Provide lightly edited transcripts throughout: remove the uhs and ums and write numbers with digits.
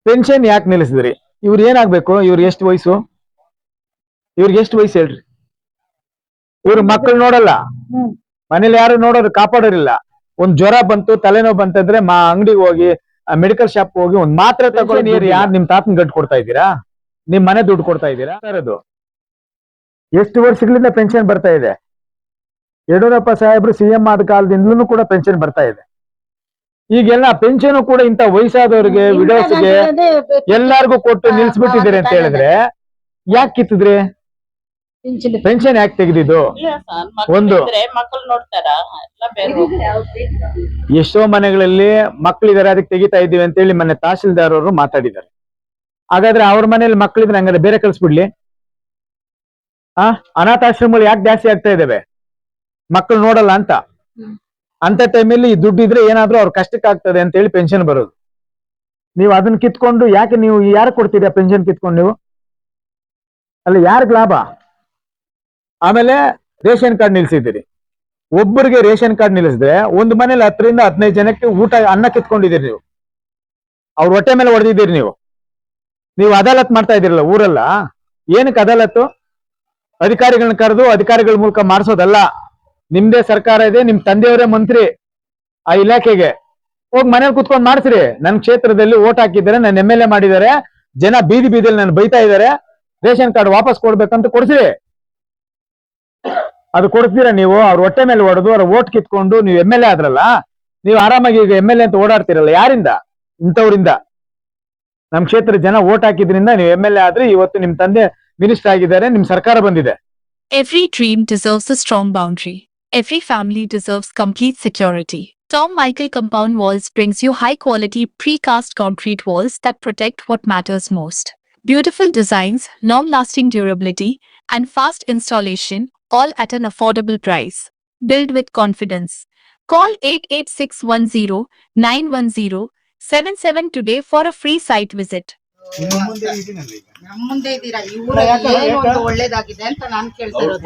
Pension ಯಾಕೆ ನಿಲ್ಲಿಸಿದ್ರಿ? ಇವ್ರು ಏನಾಗ್ಬೇಕು? ಇವ್ರಿಗೆ ಎಷ್ಟು ವಯಸ್ಸು ಹೇಳ್ರಿ? ಇವ್ರು ಮಕ್ಕಳು ನೋಡಲ್ಲ, ಮನೇಲಿ ಯಾರು ನೋಡೋರು ಕಾಪಾಡೋರಿಲ್ಲ. ಒಂದ್ ಜ್ವರ ಬಂತು, ತಲೆನೋವು ಬಂತಂದ್ರೆ ಅಂಗಡಿಗೆ ಹೋಗಿ, ಮೆಡಿಕಲ್ ಶಾಪ್ ಹೋಗಿ ಒಂದ್ ಮಾತ್ರೆ ತಗೊಂಡು ಯಾರು ನಿಮ್ ತಾತನ್ ಗಂಟು ಕೊಡ್ತಾ ಇದ್ದೀರಾ? ನಿಮ್ ಮನೆ ದುಡ್ಡು ಕೊಡ್ತಾ ಇದ್ದೀರಾ? ಎಷ್ಟು ವರ್ಷಗಳಿಂದ ಪೆನ್ಷನ್ ಬರ್ತಾ ಇದೆ? ಯಡಿಯೂರಪ್ಪ ಸಾಹೇಬ್ರು ಸಿಎಂ ಆದ ಕಾಲದಿಂದಲೂ ಕೂಡ ಪೆನ್ಷನ್ ಬರ್ತಾ ಇದೆ. ಈಗೆಲ್ಲ ಪೆನ್ಷನ್ ಕೂಡ ಇಂತ ವಯಸ್ಸಾದವ್ರಿಗೆ, ವಿಡೋಸ್ಗೆ ಎಲ್ಲಾರ್ಗು ಕೊಟ್ಟು ನಿಲ್ಸ್ಬಿಟ್ಟಿದ್ದೀರಿ ಅಂತ ಹೇಳಿದ್ರೆ ಯಾಕೆ ಕಿತ್ತಿದ್ರಿ? ಪೆನ್ಷನ್ ಯಾಕೆ ತೆಗೆದಿದ್ದು? ಒಂದು ಎಷ್ಟೋ ಮನೆಗಳಲ್ಲಿ ಮಕ್ಕಳಿದ್ದಾರೆ, ಅದಕ್ಕೆ ತೆಗಿತಾ ಇದ್ದೀವಿ ಅಂತ ಹೇಳಿ ಮೊನ್ನೆ ತಹಶೀಲ್ದಾರ್ ಅವರು ಮಾತಾಡಿದ್ದಾರೆ. ಹಾಗಾದ್ರೆ ಅವ್ರ ಮನೇಲಿ ಮಕ್ಕಳಿದ್ರೆ ಹಂಗಾದ್ರೆ ಬೇರೆ ಕಳ್ಸ್ಬಿಡ್ಲಿ? ಅನಾಥಾಶ್ರಮಗಳು ಯಾಕೆ ಜಾಸ್ತಿ ಆಗ್ತಾ ಇದಾವೆ? ಮಕ್ಕಳು ನೋಡಲ್ಲ ಅಂತ ಟೈಮಲ್ಲಿ ಈ ದುಡ್ಡು ಇದ್ರೆ ಏನಾದ್ರೂ ಅವ್ರ ಕಷ್ಟಕ್ಕೆ ಆಗ್ತದೆ ಅಂತ ಹೇಳಿ ಪೆನ್ಷನ್ ಬರೋದು. ನೀವು ಅದನ್ನ ಕಿತ್ಕೊಂಡು ಯಾಕೆ ನೀವು ಯಾರು ಕೊಡ್ತೀರಾ ಪೆನ್ಷನ್ ಕಿತ್ಕೊಂಡು? ನೀವು ಅಲ್ಲ, ಯಾರಿಗ್ ಲಾಭ? ಆಮೇಲೆ ರೇಷನ್ ಕಾರ್ಡ್ ನಿಲ್ಸಿದ್ದೀರಿ. ಒಬ್ಬರಿಗೆ ರೇಷನ್ ಕಾರ್ಡ್ ನಿಲ್ಲಿಸಿದ್ರೆ ಒಂದು ಮನೇಲಿ 10 ರಿಂದ 15 ಜನಕ್ಕೆ ಅನ್ನ ಕಿತ್ಕೊಂಡಿದ್ದೀರಿ ನೀವು. ಅವ್ರ ಹೊಟ್ಟೆ ಮೇಲೆ ಹೊಡೆದಿದ್ದೀರಿ ನೀವು ಅದಾಲತ್ ಮಾಡ್ತಾ ಇದ್ದೀರಲ್ಲ ಊರಲ್ಲ. ಏನಕ್ಕೆ ಅದಾಲತ್ತು? ಅಧಿಕಾರಿಗಳನ್ನ ಕರೆದು ಅಧಿಕಾರಿಗಳ ಮೂಲಕ ಮಾಡಿಸೋದಲ್ಲ. ನಿಮ್ದೇ ಸರ್ಕಾರ ಇದೆ, ನಿಮ್ ತಂದೆಯವರೇ ಮಂತ್ರಿ ಆ ಇಲಾಖೆಗೆ. ಹೋಗಿ ಮನೇಲಿ ಕುತ್ಕೊಂಡು ಮಾಡಿಸ್ರಿ. ನನ್ನ ಕ್ಷೇತ್ರದಲ್ಲಿ ಓಟ್ ಹಾಕಿದ್ದಾರೆ, ನನ್ನ MLA ಮಾಡಿದ್ದಾರೆ, ಜನ ಬೀದಿ ಬೀದಿಯಲ್ಲಿ ನನ್ನ ಬೈತಾ ಇದ್ದಾರೆ, ರೇಷನ್ ಕಾರ್ಡ್ ವಾಪಸ್ ಕೊಡ್ಬೇಕಂತ ಕೊಡ್ಸಿರಿ. ಅದು ಕೊಡ್ತೀರಾ ನೀವು? ಅವ್ರ ಹೊಟ್ಟೆ ಮೇಲೆ ಹೊಡೆದು ಅವ್ರ ಓಟ್ ಕಿತ್ಕೊಂಡು ನೀವು MLA ಆದ್ರಲ್ಲ, ನೀವು ಆರಾಮಾಗಿ ಈಗ MLA ಅಂತ ಓಡಾಡ್ತಿರಲ್ಲ. ಯಾರಿಂದ? ಇಂಥವ್ರಿಂದ. ನಮ್ ಕ್ಷೇತ್ರ ಜನ ಓಟ್ ಹಾಕಿದ್ರಿಂದ ನೀವು MLA ಆದ್ರೆ ಇವತ್ತು ನಿಮ್ ತಂದೆ ಮಿನಿಸ್ಟರ್ ಆಗಿದ್ದಾರೆ, ನಿಮ್ ಸರ್ಕಾರ ಬಂದಿದೆ. Every dream deserves a strong boundary. Every family deserves complete security. Tom Michael Compound Walls brings you high-quality precast concrete walls that protect what matters most. Beautiful designs, long-lasting durability, and fast installation, all at an affordable price. Build with confidence. Call 88610910777 today for a free site visit. ಮುಂದೆ ಇದ್ದೀರಾ? ಈ ಊರಲ್ಲಿ ಏನು ಒಂದು ಒಳ್ಳೇದಾಗಿದೆ ಅಂತ ನಾನು ಕೇಳ್ತಾ ಇರೋದು.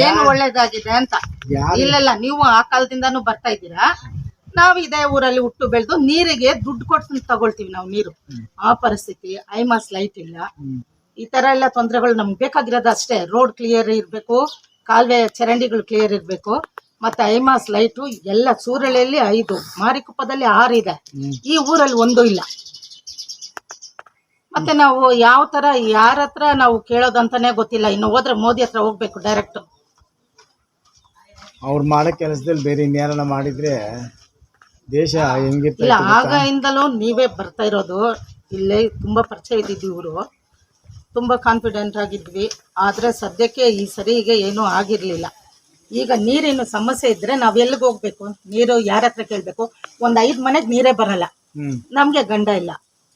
ಏನು ಒಳ್ಳೇದಾಗಿದೆ ಅಂತ? ಇಲ್ಲ, ನೀವು ಆ ಕಾಲದಿಂದಾನು ಬರ್ತಾ ಇದ್ದೀರಾ. ನಾವು ಇದೇ ಊರಲ್ಲಿ ಹುಟ್ಟು ಬೆಳೆದು ನೀರಿಗೆ ದುಡ್ಡು ಕೊಟ್ಟು ತಗೊಳ್ತೀವಿ ನಾವು ನೀರು. ಆ ಪರಿಸ್ಥಿತಿ. ಐಮಾಸ್ ಲೈಟ್ ಇಲ್ಲ, ಈ ತರ ಎಲ್ಲ ತೊಂದರೆಗಳು ನಮ್ಗೆ ಬೇಕಾಗಿರೋದು ಅಷ್ಟೇ. ರೋಡ್ ಕ್ಲಿಯರ್ ಇರ್ಬೇಕು, ಕಾಲುವೆ ಚರಂಡಿಗಳು ಕ್ಲಿಯರ್ ಇರ್ಬೇಕು, ಮತ್ತೆ ಐಮಾಸ್ ಲೈಟು ಎಲ್ಲ. ಸೂರಳಿಯಲ್ಲಿ 5, ಮಾರಿಕುಪ್ಪದಲ್ಲಿ 6 ಇದೆ, ಈ ಊರಲ್ಲಿ 1 ಇಲ್ಲ. ಮತ್ತೆ ನಾವು ಯಾವ ತರ ಯಾರ ಹತ್ರ ನಾವು ಕೇಳೋದಂತಾನೆ ಗೊತ್ತಿಲ್ಲ. ಇನ್ನು ಹೋದ್ರೆ ಮೋದಿ ಹತ್ರ ಹೋಗ್ಬೇಕು ಡೈರೆಕ್ಟ್. ಅವ್ರು ಮಾಡೋ ಕೆಲಸದಲ್ಲಿ ಬೇರೆ ಇನ್ಯಾರನ್ನ ಮಾಡಿದ್ರೆ ದೇಶ ಹೆಂಗಿರ್ತ? ಇಲ್ಲ, ಆಗಿಂದಲೂ ನೀವೇ ಬರ್ತಾ ಇರೋದು. ಇಲ್ಲೇ ತುಂಬಾ ಪರಿಚಯ ಇದ್ದಿದ್ವಿ, ಇವರು ತುಂಬಾ ಕಾನ್ಫಿಡೆಂಟ್ ಆಗಿದ್ವಿ. ಆದ್ರೆ ಸದ್ಯಕ್ಕೆ ಈ ಸರಿಗೆ ಏನೂ ಆಗಿರ್ಲಿಲ್ಲ. ಈಗ ನೀರಿನ ಸಮಸ್ಯೆ ಇದ್ರೆ ನಾವ್ ಎಲ್ಲಿಗೆ ಹೋಗ್ಬೇಕು? ನೀರು ಯಾರ ಹತ್ರ ಕೇಳ್ಬೇಕು? ಒಂದ್ 5 ಮನೆಗೆ ನೀರೇ ಬರಲ್ಲ. ನಮ್ಗೆ ಗಂಡ ಇಲ್ಲ,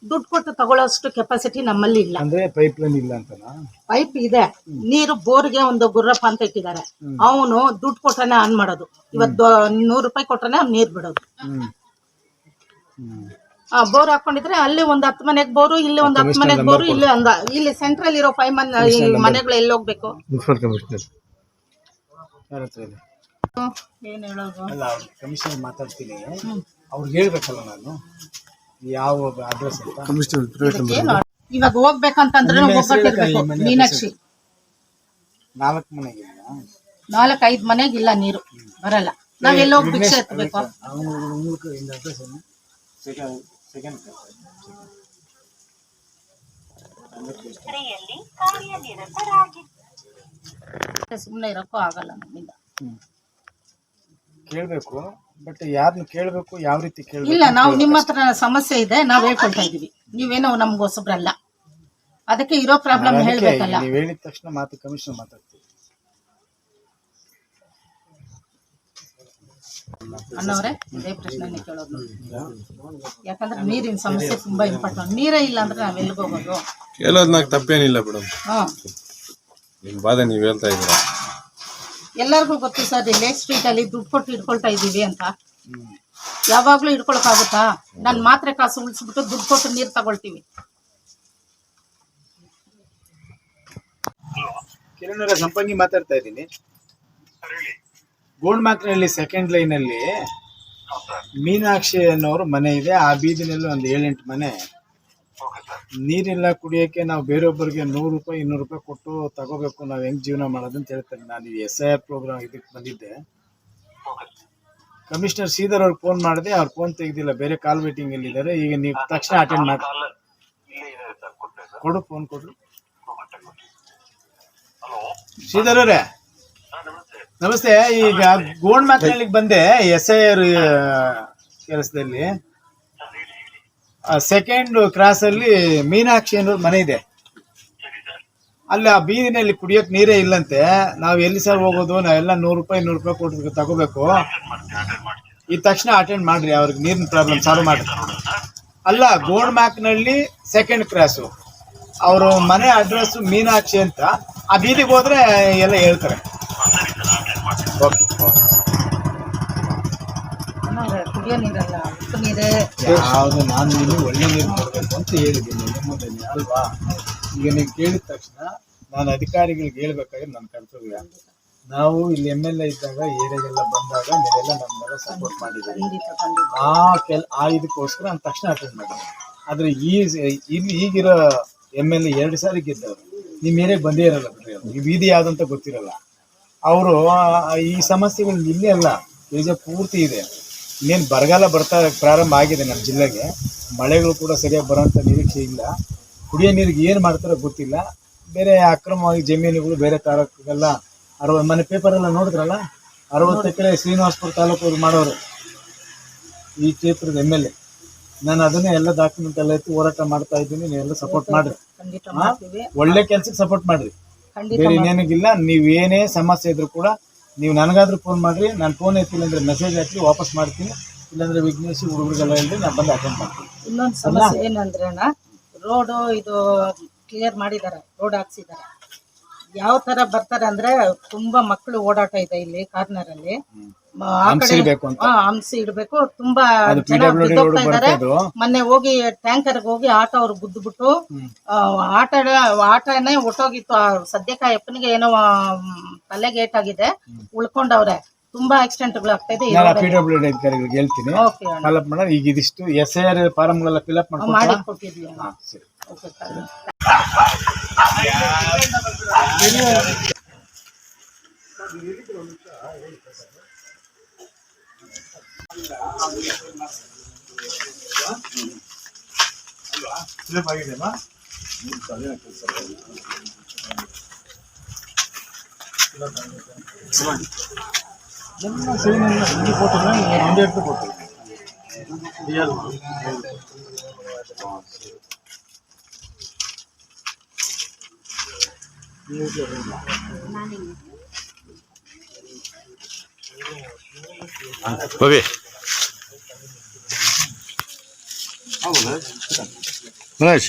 ದುಡ್ಡು ಕೊಟ್ಟು ತಗೊಳ್ಳೋಷ್ಟು ಕೆಪಾಸಿಟಿ ನಮ್ಮಲ್ಲಿ ಇಲ್ಲ. ಅಂದ್ರೆ ಪೈಪ್ ಲೈನ್ ಇಲ್ಲ ಅಂತನಾ? ಪೈಪ್ ಇದೆ, ನೀರು ಬೋರ್ಗೆ ಒಂದು ಗುರ್ರಪ್ಪ ಅಂತ ಇಟ್ಟಿದ್ದಾರೆ. ಅವನು ದುಡ್ಡು ಕೊಟ್ಟಾನೆ ಆನ್ ಮಾಡೋದು. ಇವತ್ತು 100 ರೂಪಾಯಿ ಕೊಟ್ಟಾನೆ ಅವ್ನು ನೀರ್ ಬಿಡೋದು. ಬೋರ್ ಹಾಕೊಂಡಿದ್ರೆ ಅಲ್ಲಿ ಒಂದ್ 10 ಮನೆಗೆ ಬೋರು, ಇಲ್ಲಿ ಒಂದ್ 10 ಮನೆಗೆ ಬೋರು, ಇಲ್ಲಿ ಸೆಂಟ್ರಲ್ ಇರೋ 5 ಮನೆಗಳು ಎಲ್ಲಿ ಹೋಗ್ಬೇಕು? ಏನ್ ಹೇಳೋದು? ಅಲ್ಲ, ಕಮಿಷನರ್ ಮಾತಾಡ್ತೀನಿ, ಅವ್ರಿಗೆ ಹೇಳ್ಬೇಕಲ್ಲ ನಾನು ಯಾವ ಅಡ್ರೆಸ್ ಅಂತ. ಇವಾಗ ಹೋಗ್ಬೇಕಂತಂದ್ರೆ ಒಬ್ಬಟ್ಟಿರ್ಬೇಕು. ಮೀನಾಕ್ಷಿ 4-5 ಮನೆಗಿಲ್ಲ, ನೀರು ಬರಲ್ಲ. ನಾವೆಲ್ಲ ಹೋಗಿ ಭಿಕ್ಷೆ ಎತ್ತಬೇಕು. ಸುಮ್ಮನೆ ಇರಕ್ಕೂ ಆಗಲ್ಲ ನಮ್ಮಿಂದ. ಕೇಳ್ಬೇಕು, ಬಟ್ ಯಾರನ್ನ ಕೇಳ್ಬೇಕು, ಯಾವ ರೀತಿ ಕೇಳ್ಬೇಕು? ಇಲ್ಲ, ನಾವು ನಿಮ್ಮ ಹತ್ರ ಸಮಸ್ಯೆ ಇದೆ, ನಾವ್ ಹೇಳ್ಕೊಳ್ತಾ ಇದೀವಿ. ನೀವೇನೋ ನಮ್ಗೆ ಹೊಸಬ್ರಲ್ಲ, ಅದಕ್ಕೆ ಇರೋ ಪ್ರಾಬ್ಲಮ್ ಹೇಳ್ಬೇಕಲ್ಲ. ನೀವ್ ಹೇಳಿದ ತಕ್ಷಣ ಕಮಿಷನ್ ಮಾತಾಡ್ತೀವಿ. ಅಣ್ಣವ್ರೆ, ಇದೇ ಪ್ರಶ್ನೆ ಕೇಳೋದು. ಯಾಕಂದ್ರೆ ನೀರಿನ ಸಮಸ್ಯೆ ತುಂಬಾ ಇಂಪಾರ್ಟೆಂಟ್. ನೀರೇ ಇಲ್ಲ ಅಂದ್ರೆ ನಾವ್ ಎಲ್ಲಿಗೆ ಹೋಗೋದು? ಹೇಳೋದ್ನಾಗ ತಪ್ಪೇನಿಲ್ಲ ಮೇಡಮ್, ನಿಮ್ ಬಾಧೆ ನೀವ್ ಹೇಳ್ತಾ ಇದ್ದೀರಾ. ಎಲ್ಲರಿಗೂ ಗೊತ್ತು ಸರ್, ಇಲ್ಲೇ ಸ್ಟ್ರೀಟ್ ಅಲ್ಲಿ ದುಡ್ಡು ಕೊಟ್ಟು ಇಟ್ಕೊಳ್ತಾ ಇದೀವಿ ಅಂತ. ಯಾವಾಗ್ಲೂ ಇಟ್ಕೊಳಕ್ ಆಗುತ್ತಾ? ನನ್ ಮಾತ್ರೆ ಕಾಸು ಉಳಿಸ್ಬಿಟ್ಟು ದುಡ್ಡು ಕೊಟ್ಟು ನೀರ್ ತಗೊಳ್ತೀವಿ. ಕಿರಣರ ಸಂಪಂಗಿ ಮಾತಾಡ್ತಾ ಇದ್ದೀನಿ. ಗೋಲ್ಮಾಕ್ನಲ್ಲಿ 2nd ಲೈನ್ ಅಲ್ಲಿ ಮೀನಾಕ್ಷಿ ಅನ್ನೋರು ಮನೆ ಇದೆ. ಆ ಬೀದಿನಲ್ಲಿ ಒಂದು 7-8 ಮನೆ ನೀರಿಲ್ಲ ಕುಡಿಯೋಕ್ಕೆ ನಾವು ಬೇರೊಬ್ಬರಿಗೆ 100 ರೂಪಾಯಿ 200 ರೂಪಾಯಿ ಕೊಟ್ಟು ತಗೋಬೇಕು, ನಾವು ಹೆಂಗ್ ಜೀವನ ಮಾಡೋದು ಅಂತ ಹೇಳ್ತಾರೆ. ನಾನು ಈ SIR ಪ್ರೋಗ್ರಾಮ್ ಇದಕ್ಕೆ ಬಂದಿದ್ದೆ. ಕಮಿಷನರ್ ಶ್ರೀಧರ್ ಅವ್ರಿಗೆ ಫೋನ್ ಮಾಡಿದೆ, ಅವ್ರು ಫೋನ್ ತೆಗ್ದಿಲ್ಲ, ಬೇರೆ ಕಾಲ್ ಮೀಟಿಂಗ್ ಅಲ್ಲಿ ಇದ್ದಾರೆ. ಈಗ ನೀವು ತಕ್ಷಣ ಅಟೆಂಡ್ ಮಾಡಿ ಕೊಡು, ಫೋನ್ ಕೊಡ್ರಿ. ಶ್ರೀಧರ್ ಅವರೇ ನಮಸ್ತೆ. ಈಗ ಗೋಲ್ಮಾಕ್ನಳ್ಳಿಗೆ ಬಂದೆ SIR ಕೆಲಸದಲ್ಲಿ. ಸೆಕೆಂಡ್ ಕ್ರಾಸ್ ಅಲ್ಲಿ ಮೀನಾಕ್ಷಿ ಅನ್ನೋದು ಮನೆ ಇದೆ. ಅಲ್ಲಿ ಆ ಬೀದಿನಲ್ಲಿ ಕುಡಿಯೋಕೆ ನೀರೇ ಇಲ್ಲಂತೆ. ನಾವು ಎಲ್ಲಿ ಸರ್ ಹೋಗೋದು? ನಾವೆಲ್ಲ 100 ರೂಪಾಯಿ 200 ರೂಪಾಯಿ ಕೊಟ್ಟು ತಗೋಬೇಕು. ಈ ತಕ್ಷಣ ಅಟೆಂಡ್ ಮಾಡ್ರಿ, ಅವ್ರಿಗೆ ನೀರಿನ ಪ್ರಾಬ್ಲಮ್ ಸಾಲ್ವ್ ಮಾಡ್ರಿ. ಅಲ್ಲ, ಗೋಲ್ಮಾಕ್ನಳ್ಳಿ ಸೆಕೆಂಡ್ ಕ್ರಾಸು, ಅವರು ಮನೆ ಅಡ್ರೆಸ್ ಮೀನಾಕ್ಷಿ ಅಂತ. ಆ ಬೀದಿಗೆ ಹೋದ್ರೆ ಎಲ್ಲ ಹೇಳ್ತಾರೆ. ಓಕೆ. ಕುಡಿಯೋ ನೀರಲ್ಲ, ಉಪ್ಪು ನೀರೇ. ಯಾವುದು ನಾನು ನೀನು ಒಳ್ಳೆ ನೀರು ಕೊಡಬೇಕು ಅಂತ ಹೇಳಿದ್ದೀನಿ ನಿಮ್ಮದಲ್ಲಿ ಅಲ್ವಾ? ಈಗ ನೀವು ಕೇಳಿದ ತಕ್ಷಣ ನಾನು ಅಧಿಕಾರಿಗಳಿಗೆ ಹೇಳ್ಬೇಕಾದ್ರೆ ನನ್ನ ಕರ್ತವ್ಯ. ನಾವು ಇಲ್ಲಿ MLA ಇದ್ದಾಗ ಏರಿಯಾಗೆಲ್ಲ ಬಂದಾಗ ನೀವೆಲ್ಲ ನಮ್ಮೆಲ್ಲ ಸಪೋರ್ಟ್ ಮಾಡಿದ್ದೀವಿ. ಇದಕ್ಕೋಸ್ಕರ ನಾನು ತಕ್ಷಣ ಅಟೆಂಡ್ ಮಾಡಿದ್ದೀನಿ. ಆದರೆ ಇಲ್ಲಿ ಈಗಿರೋ MLA 2 ಸಾರಿ ಗೆದ್ದವರು. ನಿಮ್ಮ ಏರಿಯಾಗೆ ಬಂದೇ ಇರಲ್ಲ ಬಿಡ್ರಿ, ಅವರು ಈ ಬೀದಿ ಯಾವುದಂತ ಗೊತ್ತಿರಲ್ಲ. ಅವರು ಈ ಸಮಸ್ಯೆಗಳು ಇಲ್ಲೇ ಅಲ್ಲ, ಈಗ ಪೂರ್ತಿ ಇದೆ. ಇನ್ನೇನು ಬರಗಾಲ ಪ್ರಾರಂಭ ಆಗಿದೆ ನಮ್ಮ ಜಿಲ್ಲೆಗೆ. ಮಳೆಗಳು ಕೂಡ ಸರಿಯಾಗಿ ಬರೋಂಥ ನಿರೀಕ್ಷೆ ಇಲ್ಲ. ಕುಡಿಯೋ ನೀರಿಗೆ ಏನು ಮಾಡ್ತಾರೋ ಗೊತ್ತಿಲ್ಲ. ಬೇರೆ ಅಕ್ರಮವಾಗಿ ಜಮೀನುಗಳು ಬೇರೆ ತಾಲೂಕಿಗೆಲ್ಲ 60 ಮನೆ ಪೇಪರೆಲ್ಲ ನೋಡಿದ್ರಲ್ಲ, 60 ಎಕರೆ ಶ್ರೀನಿವಾಸಪುರ ತಾಲೂಕು ಮಾಡೋರು ಈ ಕ್ಷೇತ್ರದ MLA. ನಾನು ಅದನ್ನೇ ಎಲ್ಲ ಡಾಕ್ಯುಮೆಂಟ್ ಎಲ್ಲ ಎತ್ತಿ ಹೋರಾಟ ಮಾಡ್ತಾ ಇದ್ದೀನಿ. ನೀವೆಲ್ಲ ಸಪೋರ್ಟ್ ಮಾಡ್ರಿ, ಒಳ್ಳೆ ಕೆಲ್ಸಕ್ಕೆ ಸಪೋರ್ಟ್ ಮಾಡ್ರಿ. ಬೇರೆ ಇನ್ನೇನಿಗಿಲ್ಲ. ನೀವೇನೇ ಸಮಸ್ಯೆ ಇದ್ರು ಕೂಡ ನೀವು ನನಗಾದ್ರೂ ಫೋನ್ ಮಾಡ್ರಿ. ನಾನು ಫೋನ್ ಎತ್ತಿಲ್ಲ ಅಂದ್ರೆ ಮೆಸೇಜ್ ಹಾಕಿ ವಾಪಸ್ ಮಾಡ್ತೀನಿ. ಇಲ್ಲಾಂದ್ರೆ ವಿಘ್ನೇಶ್ ಹುಡುಗರಿಗೆಲ್ಲ ಹೇಳಿ ನಾನು ಬಂದು ಅಟೆಂಡ್ ಮಾಡ್ತೀನಿ. ಇನ್ನೊಂದು ಸಮಸ್ಯೆ ಏನಂದ್ರೆ ರೋಡು ಇದು ಕ್ಲಿಯರ್ ಮಾಡಿದ್ದಾರೆ, ರೋಡ್ ಹಾಕ್ಸಿದ್ದಾರೆ. ಯಾವ ತರ ಬರ್ತಾರೆ ಅಂದ್ರೆ ತುಂಬಾ ಮಕ್ಕಳು ಓಡಾಟ ಇದೆ ಇಲ್ಲಿ ಕಾರ್ನರ್ ಅಲ್ಲಿ. ಹಂಸಿ ಇಡ್ಬೇಕು. ತುಂಬಾ ಜನ ಬಿದ್ದೋಗ್ತಾ ಇದಾರೆ. ಮೊನ್ನೆ ಹೋಗಿ ಟ್ಯಾಂಕರ್ ಹೋಗಿ ಆಟೋ ಅವ್ರು ಗುದ್ದುಬಿಟ್ಟು ಆಟನೇ ಹೊಟ್ಟೋಗಿತ್ತು. ಸದ್ಯಕ್ಕೆ ಆ ಯಪ್ಪನಿಗೆ ಏನೋ ತಲೆಗೆ ಏಟಾಗಿದೆ, ಉಳ್ಕೊಂಡವ್ರೆ. ತುಂಬಾ ಆಕ್ಸಿಡೆಂಟ್ಗಳು ಆಗ್ತಾ ಇದೆ. ಅಧಿಕಾರಿಗಳಿಗೆ ಹೇಳ್ತೀನಿ, ಫಾಲೋ ಮಾಡೋಣ. ಈಗ ಇದಿಷ್ಟು SIR ಫಾರಮ್ಗಳೆಲ್ಲ ಫಿಲ್ಅಪ್ ಮಾಡಿ ಕೊಟ್ಟಿದ್ವಿ. ಓಕೆ ಮನೋಜ್,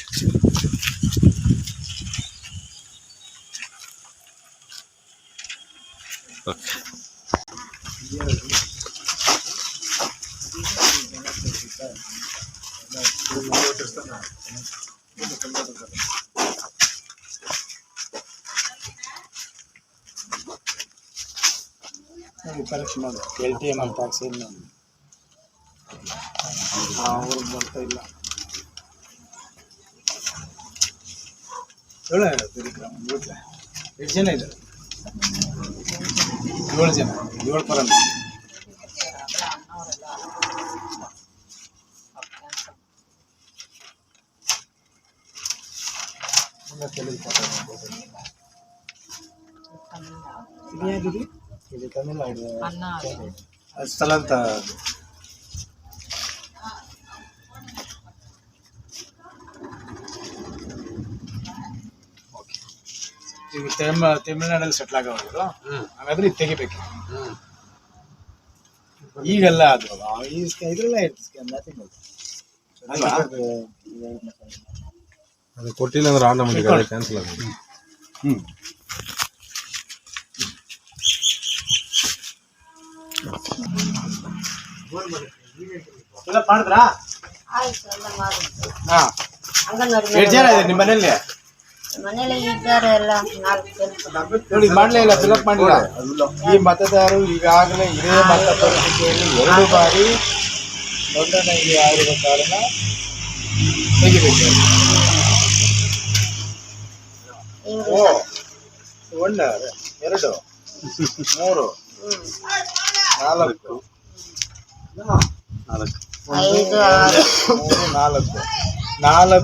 ಕಲೆಕ್ಷನ್ ಮಾಡಿ LTM ಅಂತ ಹಾಕ್ಸಿ. ಅವ್ರಿಗೆ ಬರ್ತಾ ಇಲ್ಲ. ಎಷ್ಟು ಜನ ಇದ್ದಾರೆ? 7 ಜನ. 7 ಪರಂತ. ಇದು ತಮಿಳ್ನಾಡು ಸ್ಥಳ ಅಂತ. ಈಗ ತಮಿಳ್ನಾಡಲ್ಲಿ ಸೆಟ್ಲ್ ಆಗೋರು, ಹಾಗಾದ್ರೆ ಇದು ತೆಗಿಬೇಕು. ಈಗೆಲ್ಲ ಅದು ಇದ್ರಲ್ಲ ಅದು ಕೊಟ್ಟಿಲ್ಲ ಅಂದ್ರೆ ಆಟೋಮೆಟಿಕ್ ಕ್ಯಾನ್ಸಲ್ ಆಗುತ್ತೆ. ಮಾಡಿದ್ರಾ? ಎಷ್ಟು ಜನ ಇದೆ ನಿಮ್ಮ ಮನೇಲಿ? ಮನೇಲಿ ಇದ್ದಾರೆ ಎಲ್ಲ 4 ಜನ. ನೋಡಿ, ಮಾಡ್ಲೇ ಇಲ್ಲ, ಫಿಲಪ್ ಮಾಡಿಲ್ಲ. ಈ ಮತದಾರರು ಈಗಾಗಲೇ ಇದೇ ಮತ ಪರಿಸ್ಥಿತಿಯಲ್ಲಿ 2 ಬಾರಿ ನೋಂದಣಿ ಆಗಿರುವ ಕಾರಣ ತೆಗಿಬೇಕು. ಇವ್ರು ಓ ಒಳ್ಳೆ 2 3 4 5 6 3 4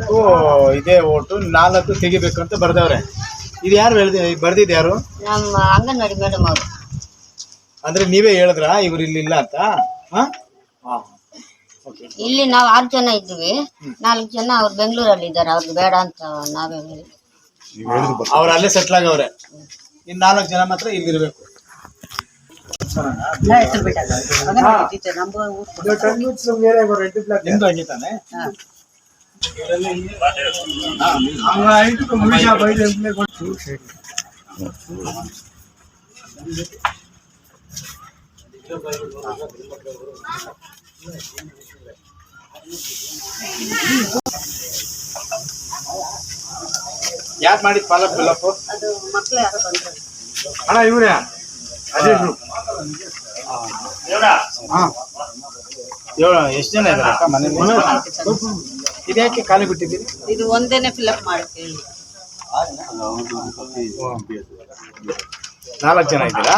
ಇದೇ ಓಟು 4 ತೆಗಿಬೇಕು ಅಂತ ಬರ್ದವ್ರೆ. ಇದು ಯಾರು ಬರ್ದಿದ್ದು ಯಾರು? ನಮ್ಮ ಅಂಗನವಾಡಿ ಮೇಡಮ್ ಅವರು. ಅಂದ್ರೆ ನೀವೇ ಹೇಳಿದ್ರಾ ಇವ್ರು ಇಲ್ಲಿ ಇಲ್ಲ ಅಂತ? ಇಲ್ಲಿ ನಾವು 6 ಜನ ಇದ್ವಿ, 4 ಜನ ಅವ್ರು ಬೆಂಗಳೂರಲ್ಲಿ ಇದ್ದಾರೆ, ಅವ್ರಿಗೆ ಬೇಡ ಅಂತ ನಾವೇ ಹೇಳಿದ್ವಿ. ಅವ್ರು ಅಲ್ಲೇ ಸೆಟ್ಲ್ ಆಗವ್ರೆ, ಇನ್ 4 ಜನ ಮಾತ್ರ ಇಲ್ಲಿರ್ಬೇಕು. ನಿಮ್ದು ಹಂಗೆ ತಾನೆ? ಯಾಕೆ ಮಾಡಿದ್ ಪಾಲಕ್ ಬಿಲ್ಲಪ್ಪು? ಅದು ಮಕ್ಳು ಯಾರು ಬಂದ್ರು. ಅಣ್ಣ ಇವ್ರೆ ಅಜೇಶ್ ಎಷ್ಟು ಜನ ಇದಾರೆ ಅಕ್ಕ ಮನೇಲಿ? ಇದ್ಯಾಕೆ ಖಾಲಿ ಬಿಟ್ಟಿದ್ದೀರಿ? ಇದು ಒಂದೇನೆ ಫಿಲ್ಅಪ್ ಮಾಡಕ್ಕೆ ಹೇಳಿ. 4 ಜನ ಇದ್ದೀರಾ?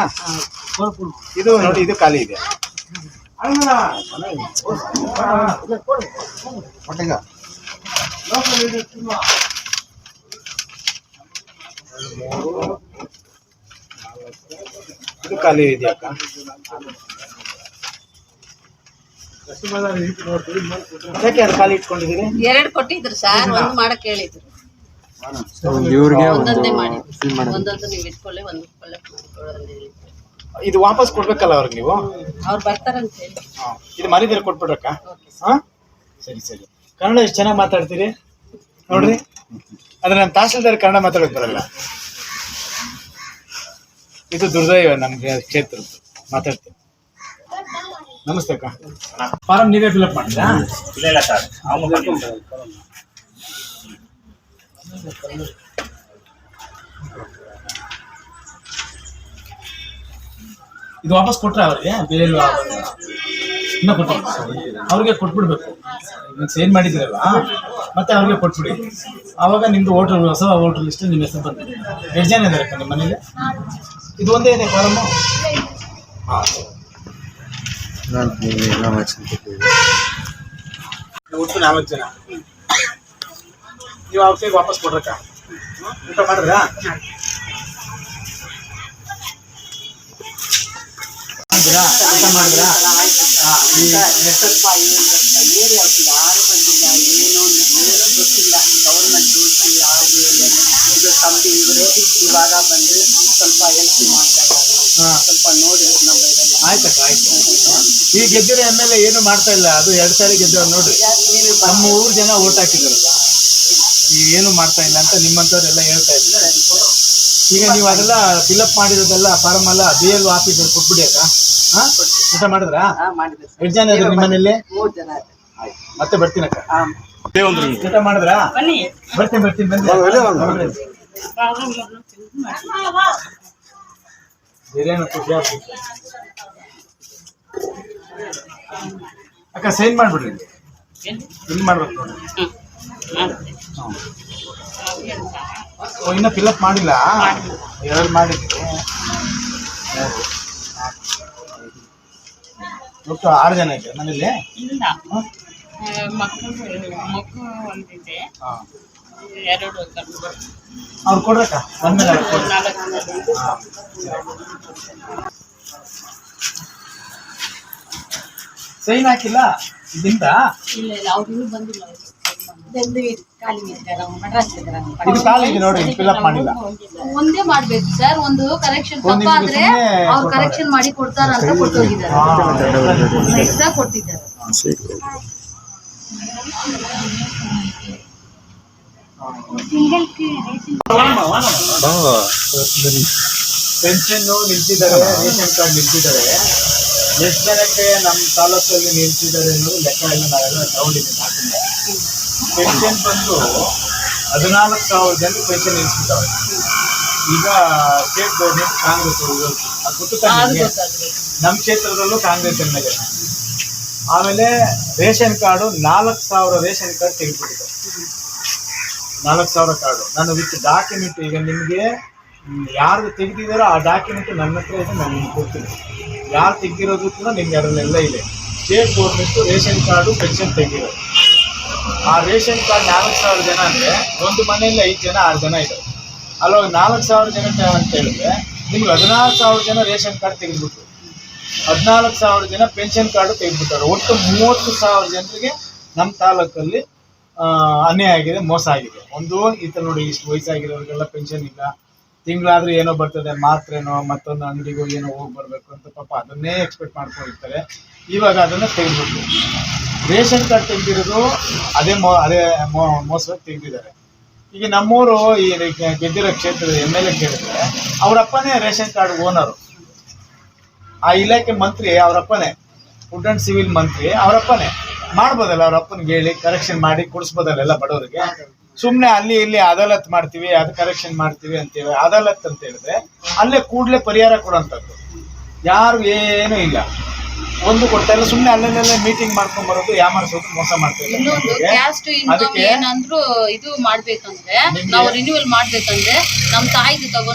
ಇದು ನೋಡಿ, ಇದು ಖಾಲಿ ಇದೆ. ಇದು ಖಾಲಿ ಇದೆಯಾ ಅಕ್ಕ? ಯಾಕೆ ಅದು ಖಾಲಿ ಇಟ್ಕೊಂಡಿದ್ದೀರಿ? 2 ಕೊಟ್ಟಿದ್ರು ಸರ್, 1 ಮಾಡಕ್ ಹೇಳಿದ್ರು. ಒಂದೊಂದೇ ಮಾಡಿದ್ರು. ಒಂದೊಂದು ನೀವು ಇಟ್ಕೊಳ್ಳಿ, ಒಂದು ಫಿಲ್ಅಪ್ ಮಾಡಿಕೊಳ್ಳಿ ಹೇಳಿದ್ರು. ಇದು ವಾಪಸ್ ಕೊಡ್ಬೇಕಲ್ಲ ಅವ್ರಿಗೆ ನೀವು? ಅವ್ರು ಬರ್ತಾರಂತ ಹೇಳಿ. ಇದು ಮರಿದಲ್ಲಿ ಕೊಟ್ಬಿಡ್ರಕ್ಕ. ಹಾ ಸರಿ ಸರಿ. ಕನ್ನಡ ಎಷ್ಟು ಚೆನ್ನಾಗಿ ಮಾತಾಡ್ತೀರಿ ನೋಡ್ರಿ. ಆದ್ರೆ ನಮ್ಮ ತಹಸೀಲ್ದಾರ್ ಕನ್ನಡ ಮಾತಾಡೋಕೆ ಬರಲ್ಲ. ಇದು ದುರ್ದೈವ ನಮ್ಗೆ ಕ್ಷೇತ್ರ. ಮಾತಾಡ್ತೀನಿ. ನಮಸ್ತೆ ಅಕ್ಕ. ಫಾರಂ ನೀವೇ ಫಿಲ್ಅಪ್ ಮಾಡಿದ್ರಾ? ಇಲ್ಲ ಸರ್, ಇದು ವಾಪಸ್ ಕೊಟ್ರೆ ಅವ್ರಿಗೆ ಬೇರೆ ಇನ್ನ ಕೊಟ್ಟಿಲ್ಲ, ಅವ್ರಿಗೆ ಕೊಟ್ಬಿಡ್ಬೇಕು. ಸೇಲ್ ಮಾಡಿದಿರಲ್ಲ, ಮತ್ತೆ ಅವ್ರಿಗೆ ಕೊಟ್ಬಿಡಿ. ಆವಾಗ ನಿಮ್ದು ಹೋಟೆಲ್, ಹೊಸ ಹೋಟೆಲ್ ಲಿಸ್ಟ್ ನಿಮ್ಮ ಹೆಸರು ಬಂದಿದೆ. 2 ಜನ ಇದ್ದಾರೆ ನಿಮ್ಮ ಮನೇಲಿ? ಇದು ಒಂದೇ ಇದೆ ಫಾರಮ್ಮು? ಹಾಂ, ಒಟ್ಟು 4 ಜನ. ನೀವು ಅವ್ರ ಕೈಗೆ ವಾಪಸ್ ಕೊಡ್ರಕ್ಕ. ಊಟ ಮಾಡಿದ್ರಾ? ಊಟ ಮಾಡಿದ್ರಾ? ಯಾರು ಬಂದಿಲ್ಲ, ಏನೋ ಗೊತ್ತಿಲ್ಲ. ಗೌರ್ಮೆಂಟ್ ರೂಲ್ಸ್ ಯಾವುದು ಇದು ಕಂಪಿ ಇವರು ಇವಾಗ ಬಂದು ಸ್ವಲ್ಪ ಹೆಲ್ಪ್ ಮಾಡ್ತಾ ಇದ್ದಾರೆ. ಸ್ವಲ್ಪ ನೋಡಿ ನಮ್ಮ ಇದೆಲ್ಲ. ಆಯ್ತಕ್ಕ, ಆಯ್ತು. ಈಗ ಗೆದ್ದಿರೋ ಎಮ್.ಎಲ್.ಎ ಏನು ಮಾಡ್ತಾ ಇಲ್ಲ. ಅದು 2 ಸಾರಿ ಗೆದ್ದವ್ರು ನೋಡ್ರಿ. ನಮ್ಮ ಊರ್ ಜನ ಓಟ್ ಹಾಕಿದ್ರಲ್ಲ, ನೀವೇನು ಮಾಡ್ತಾ ಇಲ್ಲ ಅಂತ ನಿಮ್ಮಂಥವ್ರೆಲ್ಲ ಹೇಳ್ತಾ ಇದ್ದಾರೆ. ಈಗ ನೀವು ಅದೆಲ್ಲ ಫಿಲ್ಅಪ್ ಮಾಡಿರೋದೆಲ್ಲ ಫಾರಮ್ ಎಲ್ಲ BL ಆಫೀಸರ್ ಕೊಟ್ಬಿಡಿ ಅಕ್ಕ. ಹಾ, ಊಟ ಮಾಡಿದ್ರಾ? 2 ಜನ ಇದ್ರು ನಿಮ್ಮ ಮನೇಲಿ? 3 ಜನ. ಆಯ್ತು, ಮತ್ತೆ ಬರ್ತೀನಕ್ಕ. ಊಟ ಮಾಡಿದ್ರಾ? ಬರ್ತೀನಿ ಬನ್ನಿ. ಬಿರಿಯಾನಿ ಖುಷಿ ಆಗ್ತದೆ ಅಕ್ಕ. ಸೈನ್ ಮಾಡ್ಬಿಡ್ರಿ. ಇಲ್ಲಿ ಮಾಡ್ಬೇಕು ನೋಡಿ. ಇನ್ನ ಫಿಲ್ಅಪ್ ಮಾಡಿಲ್ಲ? 2 ಮಾಡಿದ್ರಿ. ಒಟ್ಟು 6 ಜನ ಇದೆ ಮನೇಲಿ? ಇಲ್ಲ, ಮಕ್ಕಳು ಒಂದಿದೆ, 2 ಅವ್ರು ಕೊಡ್ರಕ್ಕ. ಬಂದ್ಮೇಲೆ ಅವ್ರು ಕೊಡ್ರಿ. 4 ಸೈನ್ ಹಾಕಿಲ್ಲ ಇದಿಂದ? ಇಲ್ಲ ಅವ್ರು ಬಂದಿಲ್ಲ. ಇದು ಖಾಲಿ ಇದೆ ನೋಡಿ, ಫಿಲ್ಅಪ್ ಮಾಡಿಲ್ಲ. ಒಂದೇ ಮಾಡ್ಬೇಕು ಸರ್, ಒಂದು ಕರೆಕ್ಷನ್ ತಪ್ಪ ಆದ್ರೆ ಅವ್ರು ಕರೆಕ್ಷನ್ ಮಾಡಿ ಕೊಡ್ತಾರ ಅಂತ ಕೊಟ್ಟೋಗಿದ್ದಾರೆ, ಎಕ್ಸ್ಟ್ರಾ ಕೊಟ್ಟಿದ್ದಾರೆ. ಪೆನ್ಷನ್ ನಿಲ್ಸಿದ್ದಾರೆ, ರೇಷನ್ ಕಾರ್ಡ್ ನಿಲ್ಸಿದ್ದಾರೆ. ಎಷ್ಟು ಜನಕ್ಕೆ ನಮ್ಮ ತಾಲೂಕಲ್ಲಿ ನಿಲ್ಸಿದ್ದಾರೆ ಅನ್ನೋದು ಲೆಕ್ಕ ಎಲ್ಲ ನಾವೆಲ್ಲ ತಗೊಂಡಿದ್ದೀವಿ. ಪೆನ್ಷನ್ ಬಂದು 14,000 ಜನಕ್ಕೆ ಪೆನ್ಷನ್ ನಿಲ್ಸಿದ್ದಾವೆ. ಈಗ ಸ್ಟೇಟ್ ಗೌರ್ಮೆಂಟ್ ಕಾಂಗ್ರೆಸ್ ಅದು ಗೊತ್ತು. ನಮ್ಮ ಕ್ಷೇತ್ರದಲ್ಲೂ ಕಾಂಗ್ರೆಸ್ ಎಮ್.ಎಲ್.ಎ. ಆಮೇಲೆ ರೇಷನ್ ಕಾರ್ಡು 4,000 ರೇಷನ್ ಕಾರ್ಡ್ ತೆಗೆದುಬಿಟ್ಟಿದ್ದಾರೆ. 4,000 ಕಾರ್ಡು ನಾನು ವಿತ್ ಡಾಕ್ಯುಮೆಂಟ್. ಈಗ ನಿಮಗೆ ಯಾರ್ದು ತೆಗೆದಿದ್ದಾರೋ ಆ ಡಾಕ್ಯುಮೆಂಟ್ ನನ್ನ ಹತ್ರ ಇದೆ, ನಾನು ನಿಮ್ಗೆ ಕೊಡ್ತೀನಿ. ಯಾರು ತೆಗೆದಿರೋದು ಕೂಡ ನಿಮ್ಗೆ ಅದರಲ್ಲೆಲ್ಲ ಇದೆ. State government ration card pension ತೆಗೆದಿರೋದು. ಆ ರೇಷನ್ ಕಾರ್ಡ್ 4,000 ಜನ ಅಂದರೆ ಒಂದು ಮನೆಯಲ್ಲಿ 5 ಜನ 6 ಜನ ಇದ್ದಾರೆ. ಅಲ್ಲ 4,000 ಜನ ಅಂತ ಹೇಳಿದ್ರೆ ನಿಮ್ಗೆ 14,000 ಜನ ರೇಷನ್ ಕಾರ್ಡ್ ತೆಗೆದ್ಬಿಟ್ರು, 14,000 ಜನ ಪೆನ್ಷನ್ ಕಾರ್ಡು ತೆಗೆದ್ಬಿಟ್ಟಾರೆ. ಒಟ್ಟು 30,000 ಜನರಿಗೆ ನಮ್ಮ ತಾಲೂಕಲ್ಲಿ ಅನ್ಯಾಯ ಆಗಿದೆ, ಮೋಸ ಆಗಿದೆ. ಒಂದು ಈ ಥರ ನೋಡಿ, ಇಷ್ಟು ವಯಸ್ಸಾಗಿರೋರಿಗೆಲ್ಲ ಪೆನ್ಷನ್ ಇಲ್ಲ, ತಿಂಗಳಾದ್ರೆ ಏನೋ ಬರ್ತದೆ, ಮಾತ್ರೆನೋ ಮತ್ತೊಂದು ಅಂಗಡಿಗೋ ಏನೋ ಹೋಗಿ ಬರಬೇಕು ಅಂತ ಪಾಪ ಅದನ್ನೇ ಎಕ್ಸ್ಪೆಕ್ಟ್ ಮಾಡ್ಕೊಂಡಿರ್ತಾರೆ. ಇವಾಗ ಅದನ್ನು ತೆಗೆದ್ಬಿಟ್ಟು ರೇಷನ್ ಕಾರ್ಡ್ ತೆಗೆದಿರೋದು ಅದೇ ಮೋಸವಾಗಿ ತೆಗೆದಿದ್ದಾರೆ. ಈಗ ನಮ್ಮೂರು ಈ ಗೆದ್ದಿರೋ ಕ್ಷೇತ್ರದ MLA ಕೇಳಿದ್ರೆ ಅವರಪ್ಪನೇ ರೇಷನ್ ಕಾರ್ಡ್ ಓನರು, ಆ ಇಲಾಖೆ ಮಂತ್ರಿ ಅವರಪ್ಪನೇ, ಫುಡ್ ಅಂಡ್ ಸಿವಿಲ್ ಮಂತ್ರಿ ಅವರಪ್ಪನೇ. ಮಾಡ್ಬೋದಲ್ಲ ಅವ್ರಪ್ಪನಿಗೆ ಹೇಳಿ ಕರೆಕ್ಷನ್ ಮಾಡಿ ಕೊಡಿಸ್ಬೋದಲ್ಲ ಎಲ್ಲ ಬಡವರಿಗೆ. ಸುಮ್ಮನೆ ಅಲ್ಲಿ ಇಲ್ಲಿ ಅದಾಲತ್ ಮಾಡ್ತೀವಿ, ಅದು ಕರೆಕ್ಷನ್ ಮಾಡ್ತೀವಿ ಅಂತೇಳಿ ಅದಾಲತ್ ಅಂತ ಹೇಳಿದ್ರೆ ಅಲ್ಲೇ ಕೂಡಲೇ ಪರಿಹಾರ ಕೊಡೋಂಥದ್ದು ಯಾರು ಏನೂ ಇಲ್ಲ. ಒಂದು ಕೊಡ್ತಾ ಸುಮ್ಮನೆ ಅಲ್ಲೆಲ್ಲ ಮೀಟಿಂಗ್ ಮಾಡ್ಕೊಂಡ್ ಬರೋದು, ಯಾಮಾರಿಸೋದು, ಮೋಸ ಮಾಡ್ತಾರೆ. ಇನ್ನೊಂದು ಕ್ಯಾಸ್ಟ್ ಇನ್ಕಮ್ ಏನಂದ್ರು ಇದು ಮಾಡ್ಬೇಕಂದ್ರೆ ನಾವು ರಿನ್ಯೂವಲ್ ಮಾಡ್ಬೇಕಂದ್ರೆ ನಮ್ ತಾಯಿದು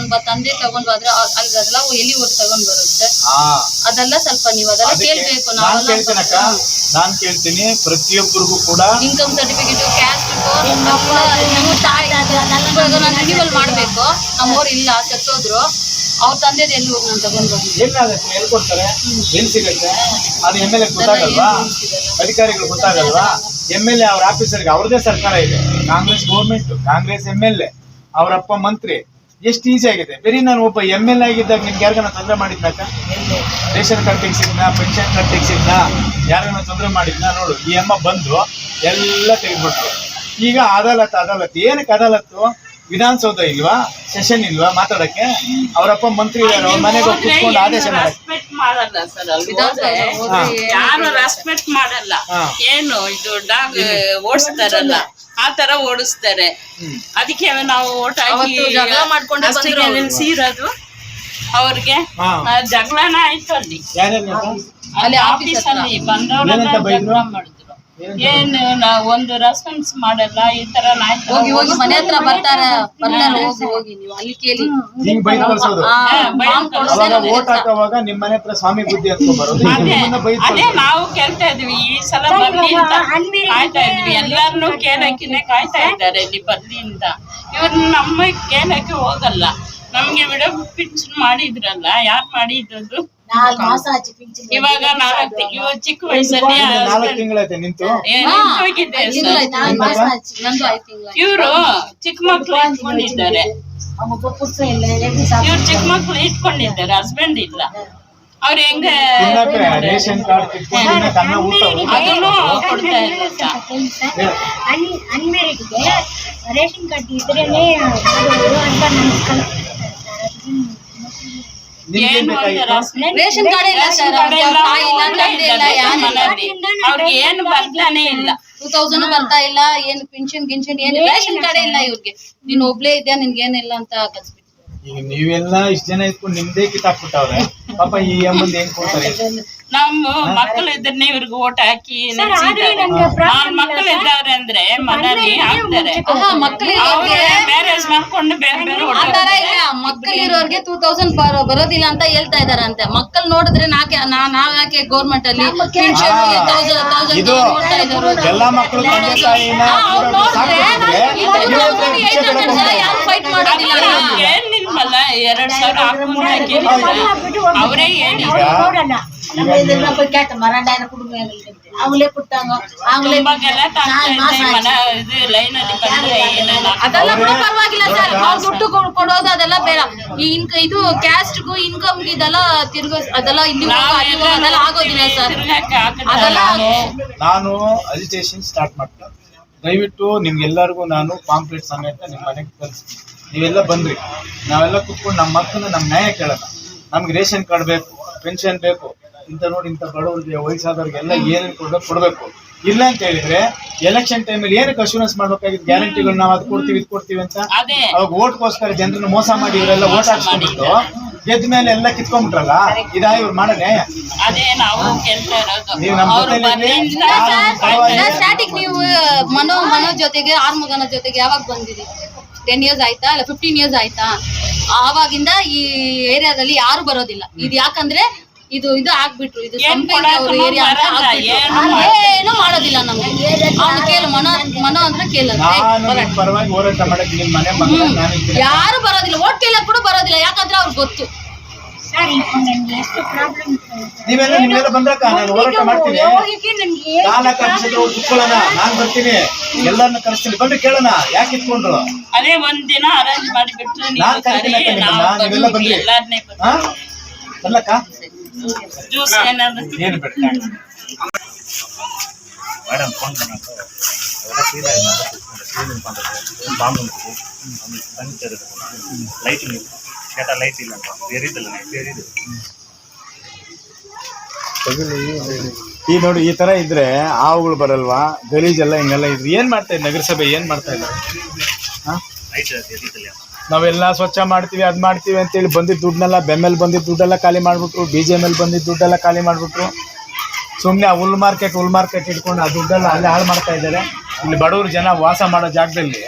ತಂದೆ ತಗೊಂಡ್ ಬಂದ್ರೆ ಅದೆಲ್ಲ ಎಲ್ಲಿವರೆಗೂ ತಗೊಂಡ್ ಬರುತ್ತೆ, ಅದೆಲ್ಲ ಸ್ವಲ್ಪ ನೀವು ಅದೆಲ್ಲ ಕೇಳ್ಬೇಕು. ನಾನ್ ಕೇಳ್ತೀನಿ ಪ್ರತಿಯೊಬ್ಬರಿಗೂ ಕೂಡ ಇನ್ಕಮ್ ಸರ್ಟಿಫಿಕೇಟ್, ಕ್ಯಾಸ್ಟ್ ರಿನ್ಯೂವಲ್ ಮಾಡ್ಬೇಕು. ನಮ್ಮವ್ರು ಇಲ್ಲ ಸತ್ತೋದ್ರು, ಅವ್ರ ತಂದೆದು ಎಲ್ಲಿ ಹೋಗಿ ನಾನು ತಗೊಂಡ್ ಬಂದು ಏನಾಗುತ್ತೆ, ಎಲ್ಲಿ ಕೊಡ್ತಾರೆ, ಎಲ್ಲಿ ಸಿಗುತ್ತೆ, ಅದು MLA ಗೊತ್ತಾಗಲ್ವಾ, ಅಧಿಕಾರಿಗಳು ಗೊತ್ತಾಗಲ್ವಾ? MLA ಅವ್ರ ಆಫೀಸರ್ಗೆ ಅವ್ರದೇ ಸರ್ಕಾರ ಇದೆ, ಕಾಂಗ್ರೆಸ್ ಗೌರ್ಮೆಂಟ್, ಕಾಂಗ್ರೆಸ್ MLA ಅವರಪ್ಪ ಮಂತ್ರಿ. ಎಷ್ಟು ಈಸಿ ಆಗಿದೆ. ಬರೀ ನಾನು ಒಬ್ಬ MLA ಆಗಿದ್ದಾಗ ನಿಮ್ಗೆ ಯಾರಿಗಾನ ತೊಂದರೆ ಮಾಡಿದ್ನಾಕ? ರೇಷನ್ ಕಾರ್ಡ್ ತೆಗ್ಸಿದ್ನಾ, ಪೆನ್ಷನ್ ಕಾರ್ಡ್ ತೆಗ್ಸಿದ್ನಾ, ಯಾರಿಗಾನ ತೊಂದರೆ ಮಾಡಿದ್ನಾ? ನೋಡು, ಈ ಅಮ್ಮ ಬಂದು ಎಲ್ಲ ತೆಗೆದ್ಬಿಟ್ರು. ಈಗ ಅದಾಲತ್ ಏನಕ್ಕೆ ಅದಾಲತ್ತು? ವಿಧಾನಸೌಧ ಇಲ್ವಾ, ಸೆಷನ್ ಇಲ್ವಾ ಮಾತಾಡಕ್ಕೆ? ಅವರಪ್ಪ ಮಂತ್ರಿ ಇದ್ದಾರೆ, ಅವ್ರ ಮನೆಗೆ ಹೋಗಿ ಕುತ್ಕೊಂಡು ಆದೇಶ ರೆಸ್ಪೆಕ್ಟ್ ಮಾಡಲ್ಲ ಸರ್, ಅಲ್ಲಿ ಯಾರು ರೆಸ್ಪೆಕ್ಟ್ ಮಾಡಲ್ಲ. ಏನು ಇದು ಡಾಗ್ ಓಡಿಸ್ತಾರಲ್ಲ ಆ ತರ ಓಡಿಸ್ತಾರೆ. ಅದಕ್ಕೆ ನಾವು ಓಟ್ ಹಾಕಿ ಜಗಳ ಮಾಡ್ಕೊಂಡು ನಿಲ್ಸಿರೋದು ಅವ್ರಿಗೆ. ಜಗಳನ ಆಯ್ತು ಅಲ್ಲಿ ಆಫೀಸ್ ಅಲ್ಲಿ ಬಂದವರೆಲ್ಲ ಜಗಳ ಮಾಡಿದ್ರು. ಏನು ನಾವು ಒಂದು ರೆಸ್ಪಾನ್ಸ್ ಮಾಡಲ್ಲ, ಈ ತರ ಹೋಗಿ ಮನೆ ಹತ್ರ ಬರ್ತಾರೆ ಹೋಗಿ ನೀವು ಅಲ್ಲಿ ಕೇಳಿ. ಹಿಂಗ್ ಬೈದ್ ಕಳ್ಸೋದು. ಅವಾಗ ಓಟ್ ಹಾಕುವಾಗ ನಿಮ್ ಮನೆ ಹತ್ರ ಸ್ವಾಮಿ ಬುದ್ಧಿ ಅಂತ ಬರೋದು. ಅದೇ ನಾವು ಕೇಳ್ತಾ ಇದ್ವಿ, ಈ ಸಲ ಬರ್ಲಿ ಅಂತ ಕಾಯ್ತಾ ಇದ್ವಿ. ಎಲ್ಲಾರನು ಕೇಳಕ್ಕಿನೇ ಕಾಯ್ತಾ ಇದ್ದಾರೆ ಇಲ್ಲಿ ಬರ್ಲಿ ಅಂತ. ಇವ್ರು ನಮ್ಮ ಕೇಳಕ್ಕೆ ಹೋಗಲ್ಲ. ನಮ್ಗೆ ವಿಡಿಯೋ ಪಿಚ್ ಮಾಡಿದ್ರಲ್ಲ, ಯಾರು ಮಾಡಿದ್ದು? ಇವಾಗ 4 ಚಿಕ್ಕ ವಯಸ್ಸಲ್ಲಿ ನಿಂತು ಇವರು ಚಿಕ್ಕ ಮಕ್ಳು ಇಟ್ಕೊಂಡಿದ್ದಾರೆ. ಇವ್ರು ಚಿಕ್ಕ ಮಕ್ಳು ಇಟ್ಕೊಂಡಿದ್ದಾರೆ, ಹಸ್ಬೆಂಡ್ ಇಲ್ಲ. ಅವ್ರು ಹೆಂಗ ರೇಷನ್ ಕಾರ್ಡ್ ಅದನ್ನು ಕೊಡ್ತಾ ಇಲ್ಲ. ಅನ್ಮೇರಿಡ್ಗೆ ರೇಷನ್ ಕಾರ್ಡ್ ಇದ್ರೇನೆ ರೇಷನ್ ಕಾರ್ಡ್ ಇಲ್ಲ ಸರ್, ಅವ್ರಿಗೆ ಏನು ಬರ್ತಾನೆ ಇಲ್ಲ. 2000 ಬರ್ತಾ ಇಲ್ಲ, ಏನು ಪೆನ್ಷನ್ ಗಿನ್ಷನ್ ಏನು ರೇಷನ್ ಕಾರ್ಡ್ ಇಲ್ಲ ಇವ್ರಿಗೆ. ನೀನ್ ಒಬ್ಳೇ ಇದ್ಯಾ, ನಿನ್ಗೇನಿಲ್ಲ ಅಂತ ಕಲ್ಸ್ಬಿಟ್ಟು. ಈಗ ನೀವೆಲ್ಲ ಇಷ್ಟ ಜನ ಇಟ್ಕೊಂಡು ನಿಮ್ದೇ ಕಿತ್ತಾಕ್ಬಿಟ್ಟವ್ರೆ. ಪಾಪ ಈ ಅಮ್ಮಂದ್ ಹೆಂಗ್ ಕೊಡ್ತಾರೆ? ನಮ್ಮ ಮಕ್ಕಳು ಇದ್ರೆ ಇವ್ರಿಗೆ ಓಟ್ ಹಾಕಿ ಮಕ್ಕಳು ಇದ್ದವ್ರೆ ಅಂದ್ರೆ ಮನೇಲಿ ಹಾಕ್ತಾರೆ. ಮ್ಯಾರೇಜ್ ಮಾಡ್ಕೊಂಡು ಬೇರೆ ಬೇರೆ ಆತರ ಇಲ್ಲ, ಮಕ್ಕಳಿರೋರ್ಗೆ 2000 ಬರೋದಿಲ್ಲ ಅಂತ ಹೇಳ್ತಾ ಇದಾರಂತೆ. ಮಕ್ಕಳು ನೋಡಿದ್ರೆ ನಾವ್ ಯಾಕೆ ಗೌರ್ಮೆಂಟ್ ಅಲ್ಲಿ ಇದು ಎಲ್ಲಾ ಮಕ್ಕಳು ತಂದೆ ತಾಯಿನ ಫೈಟ್ ಮಾಡೋದಿಲ್ಲ. ಏನಿಲ್ವಲ್ಲ, 2000 ಹಾಕಿ ಅವರೇ ಹೇಳಿದ್ರು. ಅದೆಲ್ಲ ಪರವಾಗಿಲ್ಲ ಸರ್, ಅವ್ರು ದುಡ್ಡು ಕೊಡೋದು ಅದೆಲ್ಲ ಬೇಡ. ಇದು ಕ್ಯಾಸ್ಟ್ಗೂ ಇನ್ಕಮ್ ಇದೆಲ್ಲ ಅದೆಲ್ಲ ಇಲ್ಲಿ ಅದೆಲ್ಲ ಆಗೋದಿಲ್ಲ ಸರ್. ನಾನು ಅಜಿಟೇಷನ್ ಸ್ಟಾರ್ಟ್ ಮಾಡ್ತೀನಿ. ದಯವಿಟ್ಟು ನಿಮ್ಗೆಲ್ಲರಿಗೂ ನಾನು ಪಾಂಪ್ಲೆಟ್ ಸಮೇತ ನಿಮ್ಮ ಮನೆಗೆ ಕಳಿಸ್ತೀನಿ. ನೀವೆಲ್ಲ ಬಂದ್ರಿ, ನಾವೆಲ್ಲ ಕುತ್ಕೊಂಡು ನಮ್ಮ ಮಕ್ಕಳನ್ನ ನಮ್ಮ ನ್ಯಾಯ ಕೇಳೋಣ. ನಮ್ಗೆ ರೇಷನ್ ಕಾರ್ಡ್ ಬೇಕು, ಪೆನ್ಷನ್ ಬೇಕು, ಇಂಥ ನೋಡಿ ಇಂಥ ಬಡವರಿಗೆ ವಯಸ್ಸಾದವ್ರಿಗೆಲ್ಲ ಏನೇನು ಕೊಡಬೇಕು. ಇಲ್ಲ ಅಂತ ಹೇಳಿದ್ರೆ ಎಲೆಕ್ಷನ್ ಟೈಮಲ್ಲಿ ಏನಕ್ಕೆ ಅಶ್ಯೂರೆನ್ಸ್ ಮಾಡ್ಬೇಕಾಗಿತ್ತು? ಗ್ಯಾರಂಟಿಗಳು ನಾವು ಅದು ಕೊಡ್ತೀವಿ ಇದು ಕೊಡ್ತೀವಿ ಅಂತ ಅವಾಗ ಓಟ್ಗೋಸ್ಕರ ಜನರನ್ನ ಮೋಸ ಮಾಡಿ ಇವರೆಲ್ಲ ಓಟ್ ಹಾಕ್ಸ್ಕೊಂಡ್ಬಿಟ್ಟು ಗೆದ್ದ ಮೇಲೆ ಎಲ್ಲ ಕಿತ್ಕೊಂಡ್ಬಿಟ್ರಲ್ಲ, ಇದಾ ಇವ್ರು ಮಾಡೋ ನ್ಯಾಯ? ಅದೇ ನಾವು ಕೇಳ್ತಾ ನೀವು ಇರೋದು. ನಮ್ಮ ಅವ್ರು ಜೊತೆಲಿ ಬರ್ಲಿಲ್ಲ. ಸ್ಟಾರ್ಟಿಂಗ್ ನೀವು ಮನೋ ಜೊತೆಗೆ ಆರ್ಮುಗನ ಜೊತೆಗೆ ಯಾವಾಗ ಬಂದಿರಿ? 10 years ಆಯ್ತಾ ಇಲ್ಲ 15 years ಆಯ್ತಾ? ಆವಾಗಿಂದ ಈ ಏರಿಯಾದಲ್ಲಿ ಯಾರು ಬರೋದಿಲ್ಲ. ಇದು ಯಾಕಂದ್ರೆ ಇದು ಆಗ್ಬಿಟ್ರು, ಇದು ಸಂಪೇಂದ್ರ ಅವ್ರ ಏರಿಯಾ ಅಂತ ಆಗ್ಬಿಟ್ರು. ಏನು ಮಾಡೋದಿಲ್ಲ ನಮ್ಗೆ. ಅವ್ನು ಕೇಳು ಮನೋ ಅಂದ್ರೆ ಕೇಳಲ್ಲ. ನಾನು ನಿಮ್ ಪರವಾಗಿ ಹೋರಾಟ ಮಾಡಕ್ಕೆ ನಿಮ್ ಮನೆ ಮಗ ನಾನು ಇದ್ದೀನಿ. ಯಾರು ಬರೋದಿಲ್ಲ, ಓಟ್ ಕೇಳಕ್ ಕೂಡ ಬರೋದಿಲ್ಲ. ಯಾಕಂದ್ರೆ ಅವ್ರಿಗೆ ಗೊತ್ತು. ಸರ್ ಈಗ ನನ್ಗೆ ಎಷ್ಟು ಪ್ರಾಬ್ಲಮ್ ನೀವೆಲ್ಲ ಬಂದ್ರಕ್ಕ ನಾನು ಹೋರಾಟ ಮಾಡ್ತೀನಿ. ನನ್ಗೆ ಕಾಲ ಕರ್ಸಿದ್ರು ಕುತ್ಕೊಳ್ಳೋಣ, ನಾನ್ ಬರ್ತೀನಿ, ಎಲ್ಲರನ್ನ ಕರೆಸ್ತೀನಿ, ಬಂದು ಕೇಳೋಣ ಯಾಕೆ ಇಟ್ಕೊಂಡ್ರು. ಅದೇ ಒಂದ್ ದಿನ ಅರೇಂಜ್ ಮಾಡಿಬಿಟ್ರೆ ನಾನ್ ಕರಿತೀನಿ ಅಕ್ಕ ನಿಮ್ಮನ್ನ, ನೀವೆಲ್ಲ ಬಂದ್ರಿ. ಎಲ್ಲಾರ್ನೇ ಹಾ ಬರ್ಲಕ್ಕ? ಜ್ಯೂಸ್ ಏನಾದ್ರು ಏನು ಬೇಡ మేడం ఫోన్ பண்ணாங்க ಬಾಂಬ್ ಉಂಟು ಲೈಟಿಂಗ್ ಕೇಟ ಲೈಟ್ ಇಲ್ಲ ಬೇರಿದ್ದಲ್ಲ ಬೇರಿದ್ದು. ಈ ನೋಡಿ ಈ ತರ ಇದ್ರೆ ಹಾವುಗಳು ಬರಲ್ವಾ, ಗಲೀಜೆಲ್ಲ ಹಿಂಗೆಲ್ಲ ಇದ್ರೆ ಏನ್ ಮಾಡ್ತಾ ಇದ್ದಾರೆ ನಗರಸಭೆ? ಏನ್ ಮಾಡ್ತಾ ಇದ್ದಾರೆ? ಲೈಟ್ ಬೇರಿದ್ದಲ್ಲ ನಾವೆಲ್ಲ ಸ್ವಚ್ಛ ಮಾಡ್ತೀವಿ ಅದ್ ಮಾಡ್ತೀವಿ ಅಂತೇಳಿ ಬಂದಿದ್ದ ದುಡ್ಡನ್ನೆಲ್ಲ ಬೆಮ್ಮೆಲ್ ಬಂದಿದ್ದ ದುಡ್ಡೆಲ್ಲ ಖಾಲಿ ಮಾಡ್ಬಿಟ್ರು, BJP ಮೇಲೆ ಬಂದಿದ್ದ ದುಡ್ಡೆಲ್ಲ ಖಾಲಿ ಮಾಡ್ಬಿಟ್ರು. ಸುಮ್ಮನೆ ಆ ಹುಲ್ ಮಾರ್ಕೆಟ್ ಇಟ್ಕೊಂಡು ಆ ದುಡ್ಡೆಲ್ಲ ಅಲ್ಲೇ ಹಾಳು ಮಾಡ್ತಾ ಇದ್ದಾರೆ. ಇಲ್ಲಿ ಬಡವರು ಜನ ವಾಸ ಮಾಡೋ ಜಾಗದಲ್ಲಿ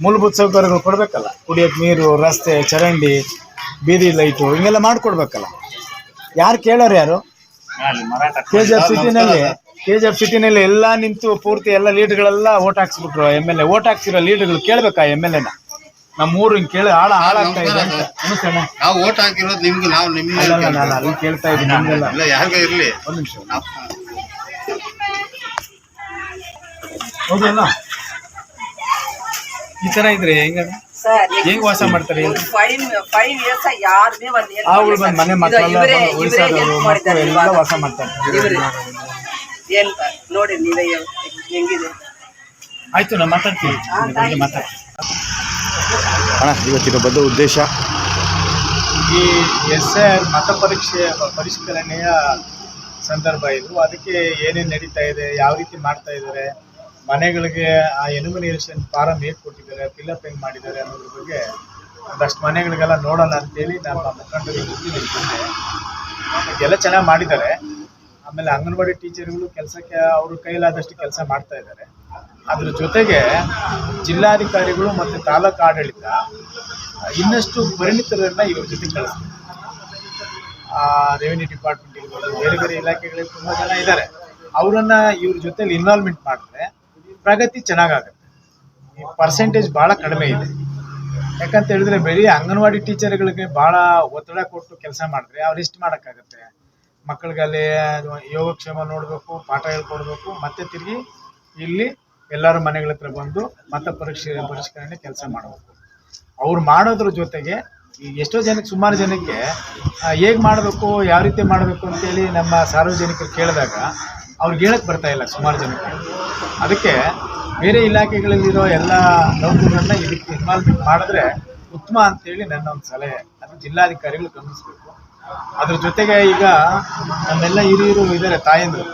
ಮೂಲಭೂತ ಸೌಕರ್ಯಗಳು ಕೊಡ್ಬೇಕಲ್ಲ, ಕುಡಿಯೋಕೆ ನೀರು, ರಸ್ತೆ, ಚರಂಡಿ, ಬೀದಿ ಲೈಟು ಹಿಂಗೆಲ್ಲ ಮಾಡ್ಕೊಡ್ಬೇಕಲ್ಲ. ಯಾರು ಕೇಳೋರು ಯಾರು? KGF ಸಿಟಿನಲ್ಲಿ ಎಲ್ಲ ನಿಂತು ಪೂರ್ತಿ ಎಲ್ಲ ಲೀಡರ್ಗಳೆಲ್ಲ ಓಟ್ ಹಾಕ್ಸ್ಬಿಟ್ರು. MLA ಓಟ್ ಹಾಕ್ಸಿರೋ ಲೀಡರ್ಗಳು ಕೇಳ್ಬೇಕಾ MLAನ? ನಮ್ಮೂರು ಹಿಂಗೆ ಕೇಳಿ ಹಾಳಾಗ್ತಾ ಇದೆ ಅಂತ ಅನ್ಸೋಣ. ನಾವು ಓಟ್ ಹಾಕಿರೋದು ನಿಮ್ಗೆ, ನಾವು ನಿಮ್ಗೆ ನಾನು ಅಲ್ಲಿ ಕೇಳ್ತಾ ಇದ್ದೀನಿ ನಿಮ್ಗೆಲ್ಲ. ಯಾರಿಗ ಇರ್ಲಿ ಒಂದು ನಿಮಿಷ ಹೌದಲ್ಲ, ಈ ತರ ಇದ್ರೆ ಹೆಂಗ್ ವಾಸ ಮಾಡ್ತಾರೆ? ಆవుಗಳು ಬಂದು ಮನೆ ಮಕ್ಕಳೆಲ್ಲ ವಯಸ್ಸಾದವರು ಮಕ್ಕಳು ಎಲ್ಲ ವಾಸ ಮಾಡ್ತಾರೆ. ನೋಡಿ ನೀವೇ ಹೆಂಗಿದೆ. ಆಯ್ತು ನಾವು ಮಾತಾಡ್ತೀವಿ. ಅಣ್ಣ ಇವತ್ತಿನ ಬಂದ ಉದ್ದೇಶ ಈ SR ಮತ ಪರಿಷ್ಕರಣೆಯ ಸಂದರ್ಭ ಇದು. ಅದಕ್ಕೆ ಏನೇನು ನಡೀತಾ ಇದೆ, ಯಾವ ರೀತಿ ಮಾಡ್ತಾ ಇದ್ದಾರೆ, ಮನೆಗಳಿಗೆ ಆ ಎನ್ಯುಮಿನೇಷನ್ ಫಾರಂ ಹೇಗೆ ಕೊಟ್ಟಿದ್ದಾರೆ, ಫಿಲ್ಅಪ್ ಹೆಂಗೆ ಮಾಡಿದ್ದಾರೆ ಅನ್ನೋದ್ರ ಬಗ್ಗೆ ಒಂದಷ್ಟು ಮನೆಗಳಿಗೆಲ್ಲ ನೋಡೋಣ ಅಂತೇಳಿ ನಮ್ಮ ಮುಖಂಡರು ಬಂದೆ. ಎಲ್ಲ ಚೆನ್ನಾಗಿ ಮಾಡಿದ್ದಾರೆ. ಆಮೇಲೆ ಅಂಗನವಾಡಿ ಟೀಚರ್ಗಳು ಕೆಲಸಕ್ಕೆ ಅವ್ರ ಕೈಲಾದಷ್ಟು ಕೆಲಸ ಮಾಡ್ತಾ ಇದ್ದಾರೆ. ಅದ್ರ ಜೊತೆಗೆ ಜಿಲ್ಲಾಧಿಕಾರಿಗಳು ಮತ್ತು ತಾಲೂಕು ಆಡಳಿತ ಇನ್ನಷ್ಟು ಪರಿಣಿತರನ್ನ ಇವ್ರ ಜೊತೆ ಕಳಿಸ್ತಾರೆ. ರೆವಿನ್ಯೂ ಡಿಪಾರ್ಟ್ಮೆಂಟ್ ಇರ್ಬೋದು, ಬೇರೆ ಬೇರೆ ಇಲಾಖೆಗಳಿಗೆ ತುಂಬ ಜನ ಇದ್ದಾರೆ. ಅವರನ್ನ ಇವ್ರ ಜೊತೆಲಿ ಇನ್ವಾಲ್ವ್ಮೆಂಟ್ ಮಾಡಿದ್ರೆ ಪ್ರಗತಿ ಚೆನ್ನಾಗಾಗುತ್ತೆ. ಈ ಪರ್ಸೆಂಟೇಜ್ ಭಾಳ ಕಡಿಮೆ ಇದೆ. ಯಾಕಂತ ಹೇಳಿದ್ರೆ ಬರೀ ಅಂಗನವಾಡಿ ಟೀಚರ್ಗಳಿಗೆ ಭಾಳ ಒತ್ತಡ ಕೊಟ್ಟು ಕೆಲಸ ಮಾಡಿದ್ರೆ ಅವ್ರು ಎಷ್ಟು ಮಾಡೋಕ್ಕಾಗತ್ತೆ? ಮಕ್ಕಳಿಗಲ್ಲಿ ಯೋಗಕ್ಷೇಮ ನೋಡಬೇಕು, ಪಾಠ ಹೇಳ್ಕೊಡ್ಬೇಕು, ಮತ್ತೆ ತಿರುಗಿ ಇಲ್ಲಿ ಎಲ್ಲರೂ ಮನೆಗಳ ಹತ್ರ ಬಂದು ಮತ ಪರಿಷ್ಕರಣೆ ಕೆಲಸ ಮಾಡಬೇಕು. ಅವ್ರು ಮಾಡೋದ್ರ ಜೊತೆಗೆ ಈಗ ಎಷ್ಟೋ ಜನಕ್ಕೆ, ಸುಮಾರು ಜನಕ್ಕೆ ಹೇಗೆ ಮಾಡಬೇಕು, ಯಾವ ರೀತಿ ಮಾಡಬೇಕು ಅಂತೇಳಿ ನಮ್ಮ ಸಾರ್ವಜನಿಕರು ಕೇಳಿದಾಗ ಅವ್ರಿಗೆ ಹೇಳಕ್ಕೆ ಬರ್ತಾ ಇಲ್ಲ ಸುಮಾರು ಜನಕ್ಕೆ. ಅದಕ್ಕೆ ಬೇರೆ ಇಲಾಖೆಗಳಲ್ಲಿರೋ ಎಲ್ಲ ನೌಕರರನ್ನ ಇದಕ್ಕೆ ಇನ್ವಾಲ್ವ್ಮೆಂಟ್ ಮಾಡಿದ್ರೆ ಉತ್ತಮ ಅಂತೇಳಿ ನನ್ನ ಒಂದು ಸಲಹೆ. ಅದು ಜಿಲ್ಲಾಧಿಕಾರಿಗಳು ಗಮನಿಸಬೇಕು. ಅದ್ರ ಜೊತೆಗೆ ಈಗ ನಮ್ಮೆಲ್ಲ ಹಿರಿಯರು ಇದ್ದಾರೆ, ತಾಯಂದರು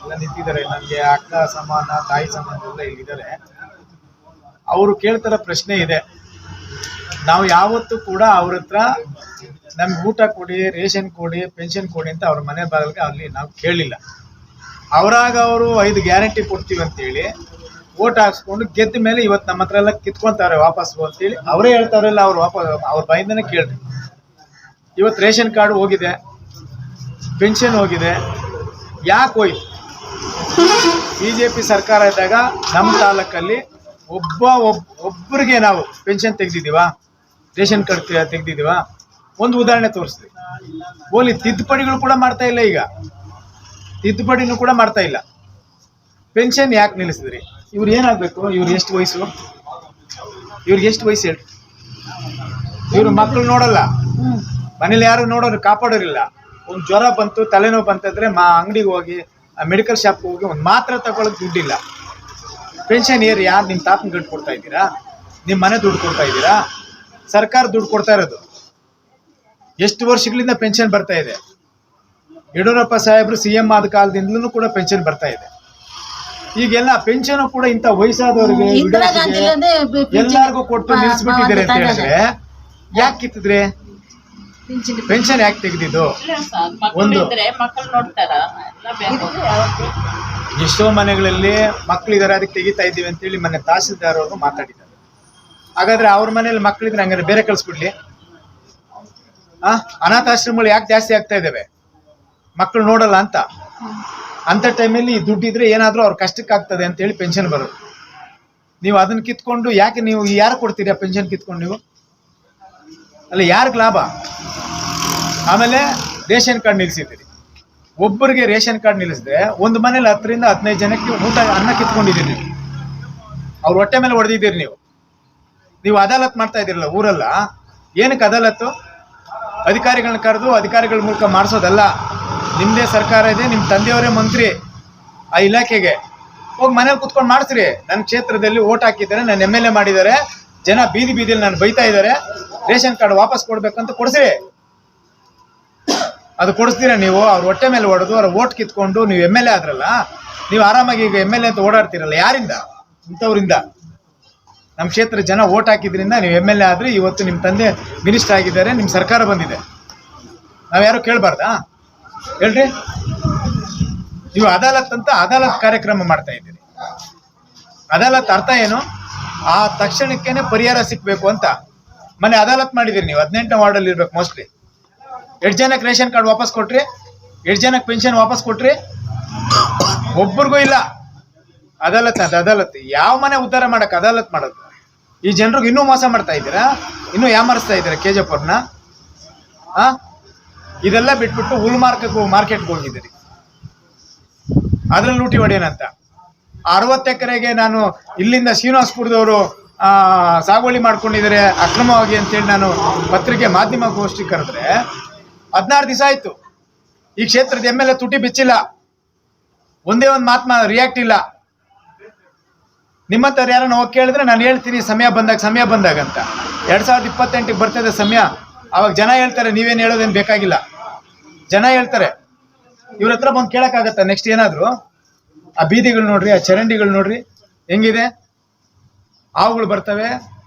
ಎಲ್ಲ ನಿಂತಿದ್ದಾರೆ. ನನಗೆ ಅಕ್ಕ ಸಮಾನ, ತಾಯಿ ಸಮಾನ ಎಲ್ಲ ಇಲ್ಲಿದ್ದಾರೆ. ಅವರು ಕೇಳ್ತಾರ ಪ್ರಶ್ನೆ ಇದೆ. ನಾವು ಯಾವತ್ತೂ ಕೂಡ ಅವ್ರ ಹತ್ರ ನಮ್ಗೆ ಊಟ ಕೊಡಿ, ರೇಷನ್ ಕೊಡಿ, ಪೆನ್ಷನ್ ಕೊಡಿ ಅಂತ ಅವ್ರ ಮನೆ ಬಾಗಿಲಿಗೆ ಅಲ್ಲಿ ನಾವು ಕೇಳಿಲ್ಲ. ಅವರಾಗ ಅವರು 5 ಗ್ಯಾರಂಟಿ ಕೊಡ್ತೀವಿ ಅಂತೇಳಿ ಓಟ್ ಹಾಕ್ಸ್ಕೊಂಡು ಗೆದ್ದ ಮೇಲೆ ಇವತ್ತು ನಮ್ಮ ಹತ್ರ ಎಲ್ಲ ಕಿತ್ಕೊಂತಾರೆ ವಾಪಸ್ಸು ಅಂತೇಳಿ ಅವರೇ ಹೇಳ್ತಾರಲ್ಲ. ಅವ್ರು ಅವ್ರ ಬಾಯಿಂದನೇ ಕೇಳ್ರಿ. ಇವತ್ತು ರೇಷನ್ ಕಾರ್ಡ್ ಹೋಗಿದೆ, ಪೆನ್ಷನ್ ಹೋಗಿದೆ. ಯಾಕೆ ಹೋಯ್ತು? BJP ಸರ್ಕಾರ ಇದ್ದಾಗ ನಮ್ಮ ತಾಲೂಕಲ್ಲಿ ಒಬ್ಬರಿಗೆ ನಾವು ಪೆನ್ಷನ್ ತೆಗ್ದಿದ್ದೀವಾ, ರೇಷನ್ ಕಾರ್ಡ್ ತೆಗ್ದಿದ್ದೀವಾ? ಒಂದು ಉದಾಹರಣೆ ತೋರಿಸ್ತೀವಿ. ಓಲಿ ತಿದ್ದುಪಡಿಗಳು ಕೂಡ ಮಾಡ್ತಾ ಇಲ್ಲ. ಈಗ ತಿದ್ದುಪಡಿನೂ ಕೂಡ ಮಾಡ್ತಾ ಇಲ್ಲ. ಪೆನ್ಷನ್ ಯಾಕೆ ನಿಲ್ಲಿಸಿದ್ರಿ? ಇವ್ರು ಏನಾಗಬೇಕು? ಇವ್ರು ಎಷ್ಟು ವಯಸ್ಸು? ಇವ್ರಿಗೆ ಎಷ್ಟು ವಯಸ್ಸು ಹೇಳಿ? ಇವ್ರು ಮಕ್ಕಳು ನೋಡಲ್ಲ, ಮನೇಲಿ ಯಾರು ನೋಡೋರು, ಕಾಪಾಡೋರಿಲ್ಲ. ಒಂದು ಜ್ವರ ಬಂತು, ತಲೆನೋವು ಬಂತಂದ್ರೆ ಅಂಗಡಿಗೆ ಹೋಗಿ, ಮೆಡಿಕಲ್ ಶಾಪ್ಗೆ ಹೋಗಿ ಒಂದು ಮಾತ್ರೆ ತಗೊಳ್ಳೋಕೆ ದುಡ್ಡಿಲ್ಲ. ಪೆನ್ಷನ್ ಏರಿ ಯಾರು? ನಿಮ್ಮ ತಾತನ ದುಡ್ಡು ಕೊಡ್ತಾ ಇದ್ದೀರಾ? ನಿಮ್ಮ ಮನೆ ದುಡ್ಡು ಕೊಡ್ತಾ ಇದ್ದೀರಾ? ಸರ್ಕಾರ ದುಡ್ಡು ಕೊಡ್ತಾ ಇರೋದು. ಎಷ್ಟು ವರ್ಷಗಳಿಂದ ಪೆನ್ಷನ್ ಬರ್ತಾ ಇದೆ. ಯಡಿಯೂರಪ್ಪ ಸಾಹೇಬರು CM ಆದ ಕಾಲದಿಂದಲೂ ಕೂಡ ಪೆನ್ಷನ್ ಬರ್ತಾ ಇದೆ. ಈಗೆಲ್ಲ ಪೆನ್ಷನ್ ಕೂಡ ಇಂಥ ವಯಸ್ಸಾದವರಿಗೆ ಎಲ್ಲರಿಗೂ ಕೊಟ್ಟು ನಿಲ್ಲಿಸ್ಬಿಟ್ಟಿದ್ದಾರೆ ಅಂತ ಹೇಳಿದ್ರೆ ಯಾಕೆ ಕಿತ್ತಿದ್ರೆ? ಪೆನ್ಷನ್ ಯಾಕೆ ತೆಗೆದಿದ್ದು? ಇಲ್ಲ ಸರ್, ಮಕ್ಕಳು ಒಂದು- ಇದ್ರೆ ಮಕ್ಕಳು ನೋಡ್ತಾರ ಎಲ್ಲ ಬೇಕು. ಎಷ್ಟೋ ಮನೆಗಳಲ್ಲಿ ಮಕ್ಕಳಿದ್ದಾರೆ ಅದಕ್ಕೆ ತೆಗಿತಾ ಇದ್ದೀವಿ ಅಂತೇಳಿ ಮೊನ್ನೆ ತಹಸೀಲ್ದಾರ್ ಅವರು ಮಾತಾಡಿದ್ದಾರೆ. ಹಾಗಾದ್ರೆ ಅವ್ರ ಮನೇಲಿ ಮಕ್ಕಳಿದ್ರೆ ಹಂಗಾದ್ರೆ ಬೇರೆ ಕಳ್ಸ್ಬಿಡ್ಲಿ? ಅನಾಥಾಶ್ರಮಗಳು ಯಾಕೆ ಜಾಸ್ತಿ ಆಗ್ತಾ ಇದ್ದಾವೆ? ಮಕ್ಕಳು ನೋಡಲ್ಲ ಅಂತ ಟೈಮಲ್ಲಿ ಈ ದುಡ್ಡಿದ್ರೆ ಏನಾದ್ರೂ ಅವ್ರ ಕಷ್ಟಕ್ಕೆ ಆಗ್ತದೆ ಅಂತೇಳಿ ಪೆನ್ಷನ್ ಬರೋದು. ನೀವು ಅದನ್ನ ಕಿತ್ಕೊಂಡು ಯಾಕೆ ನೀವು ಯಾರು ಕೊಡ್ತೀರಿ ಆ ಪೆನ್ಷನ್ ಕಿತ್ಕೊಂಡು? ನೀವು ಅಲ್ಲ, ಯಾರಿಗೆ ಲಾಭ? ಆಮೇಲೆ ರೇಷನ್ ಕಾರ್ಡ್ ನಿಲ್ಲಿಸಿದ್ದೀರಿ. ಒಬ್ಬರಿಗೆ ರೇಷನ್ ಕಾರ್ಡ್ ನಿಲ್ಲಿಸಿದ್ರೆ ಒಂದು ಮನೇಲಿ 10 ರಿಂದ 15 ಜನಕ್ಕೆ ಊಟ ಅನ್ನ ಕಿತ್ಕೊಂಡಿದ್ದೀರಿ ನೀವು. ಅವ್ರ ಹೊಟ್ಟೆ ಮೇಲೆ ಹೊಡೆದಿದ್ದೀರಿ ನೀವು ಅದಾಲತ್ ಮಾಡ್ತಾ ಇದ್ದೀರಲ್ಲ ಊರಲ್ಲ. ಏನಕ್ಕೆ ಅದಾಲತ್ತು? ಅಧಿಕಾರಿಗಳನ್ನ ಕರೆದು ಅಧಿಕಾರಿಗಳ ಮೂಲಕ ಮಾಡಿಸೋದಲ್ಲ. ನಿಮ್ಮದೇ ಸರ್ಕಾರ ಇದೆ, ನಿಮ್ಮ ತಂದೆಯವರೇ ಮಂತ್ರಿ ಆ ಇಲಾಖೆಗೆ ಹೋಗಿ ಮನೇಲಿ ಕುತ್ಕೊಂಡು ಮಾಡಿಸ್ರಿ. ನನ್ನ ಕ್ಷೇತ್ರದಲ್ಲಿ ಓಟ್ ಹಾಕಿದ್ದಾರೆ, ನನ್ನ MLA ಮಾಡಿದ್ದಾರೆ, ಜನ ಬೀದಿಯಲ್ಲಿ ನಾನು ಬೈತಾ ಇದ್ದಾರೆ, ರೇಷನ್ ಕಾರ್ಡ್ ವಾಪಸ್ ಕೊಡ್ಬೇಕಂತ ಕೊಡಿಸ್ರಿ. ಅದು ಕೊಡಿಸ್ತೀರಾ ನೀವು? ಅವ್ರ ಹೊಟ್ಟೆ ಮೇಲೆ ಹೊಡೆದು ಅವ್ರ ಓಟ್ ಕಿತ್ಕೊಂಡು ನೀವು MLA ಆದ್ರಲ್ಲ, ನೀವು ಆರಾಮಾಗಿ ಈಗ MLA ಅಂತ ಓಡಾಡ್ತಿರಲ್ಲ. ಯಾರಿಂದ? ಇಂಥವ್ರಿಂದ. ನಮ್ಮ ಕ್ಷೇತ್ರ ಜನ ಓಟ್ ಹಾಕಿದ್ರಿಂದ ನೀವು MLA ಆದ್ರೆ ಇವತ್ತು ನಿಮ್ಮ ತಂದೆ ಮಿನಿಸ್ಟರ್ ಆಗಿದ್ದಾರೆ, ನಿಮ್ಮ ಸರ್ಕಾರ ಬಂದಿದೆ. ನಾವ್ಯಾರು ಕೇಳಬಾರ್ದಾ? ಹೇಳ್ರಿ. ನೀವು ಅದಾಲತ್ ಅಂತ ಅದಾಲತ್ ಕಾರ್ಯಕ್ರಮ ಮಾಡ್ತಾ ಇದ್ದೀರಿ. ಅದಾಲತ್ ಅರ್ಥ ಏನು? ಆ ತಕ್ಷಣಕ್ಕೇನೆ ಪರಿಹಾರ ಸಿಕ್ಬೇಕು ಅಂತ. ಮೊನ್ನೆ ಅದಾಲತ್ ಮಾಡಿದಿರಿ ನೀವು. 18ನೇ ವಾರ್ಡಲ್ಲಿ ಇರ್ಬೇಕು ಮೋಸ್ಟ್ಲಿ. 8 ಜನಕ್ಕೆ ರೇಷನ್ ಕಾರ್ಡ್ ವಾಪಸ್ ಕೊಟ್ರಿ, 8 ಜನಕ್ಕೆ ಪೆನ್ಷನ್ ವಾಪಸ್ ಕೊಟ್ರಿ, ಒಬ್ಬರಿಗೂ ಇಲ್ಲ. ಅದಾಲತ್ ಯಾವ ಮನೆ ಉದ್ಧಾರ ಮಾಡಕ್ ಅದಾಲತ್ ಮಾಡೋದು? ಈ ಜನರಿಗೆ ಇನ್ನೂ ಮೋಸ ಮಾಡ್ತಾ ಇದ್ದೀರಾ, ಇನ್ನೂ ಯಾಮರಿಸ್ತಾ ಇದ್ದೀರಾ KGF ಅವ್ರನ್ನ. ಇದೆಲ್ಲ ಬಿಟ್ಬಿಟ್ಟು ಮಾರ್ಕೆಟ್ಗೆ ಹೋಗಿದ್ದೀರಿ. ಅದ್ರಲ್ಲಿ ಲೂಟಿ ಹೊಡೆಯನಂತ 60 ಎಕರೆಗೆ ನಾನು ಇಲ್ಲಿಂದ ಶ್ರೀನಿವಾಸಪುರದವರು ಸಾಗುವಳಿ ಮಾಡ್ಕೊಂಡಿದ್ದಾರೆ ಅಕ್ರಮವಾಗಿ ಅಂತೇಳಿ ನಾನು ಪತ್ರಿಕೆ ಮಾಧ್ಯಮ ಗೋಷ್ಠಿ ಕರೆದ್ರೆ 16 ದಿವಸ ಆಯ್ತು. ಈ ಕ್ಷೇತ್ರದ MLA ತುಟಿ ಬಿಚ್ಚಿಲ್ಲ, ಒಂದೇ ಒಂದು ಮಾತು ರಿಯಾಕ್ಟ್ ಇಲ್ಲ. ನಿಮ್ಮಂಥವ್ರು ಯಾರನ್ನ ಹೋಗಿ ಕೇಳಿದ್ರೆ ನಾನು ಹೇಳ್ತೀನಿ ಸಮಯ ಬಂದಾಗ ಅಂತ. 2028ಗೆ ಬರ್ತದೆ ಸಮಯ. ಅವಾಗ ಜನ ಹೇಳ್ತಾರೆ, ನೀವೇನು ಹೇಳೋದೇನು ಬೇಕಾಗಿಲ್ಲ. ಜನ ಹೇಳ್ತಾರೆ. ಇವ್ರ ಹತ್ರ ಬಂದು ಕೇಳಕ್ಕಾಗತ್ತ? ನೆಕ್ಸ್ಟ್ ಏನಾದ್ರು ಆ ಬೀದಿಗಳು ನೋಡ್ರಿ, ಆ ಚರಂಡಿಗಳು ನೋಡ್ರಿ ಹೆಂಗಿದೆ. ಹಾವುಗಳು ಬರ್ತವೆ,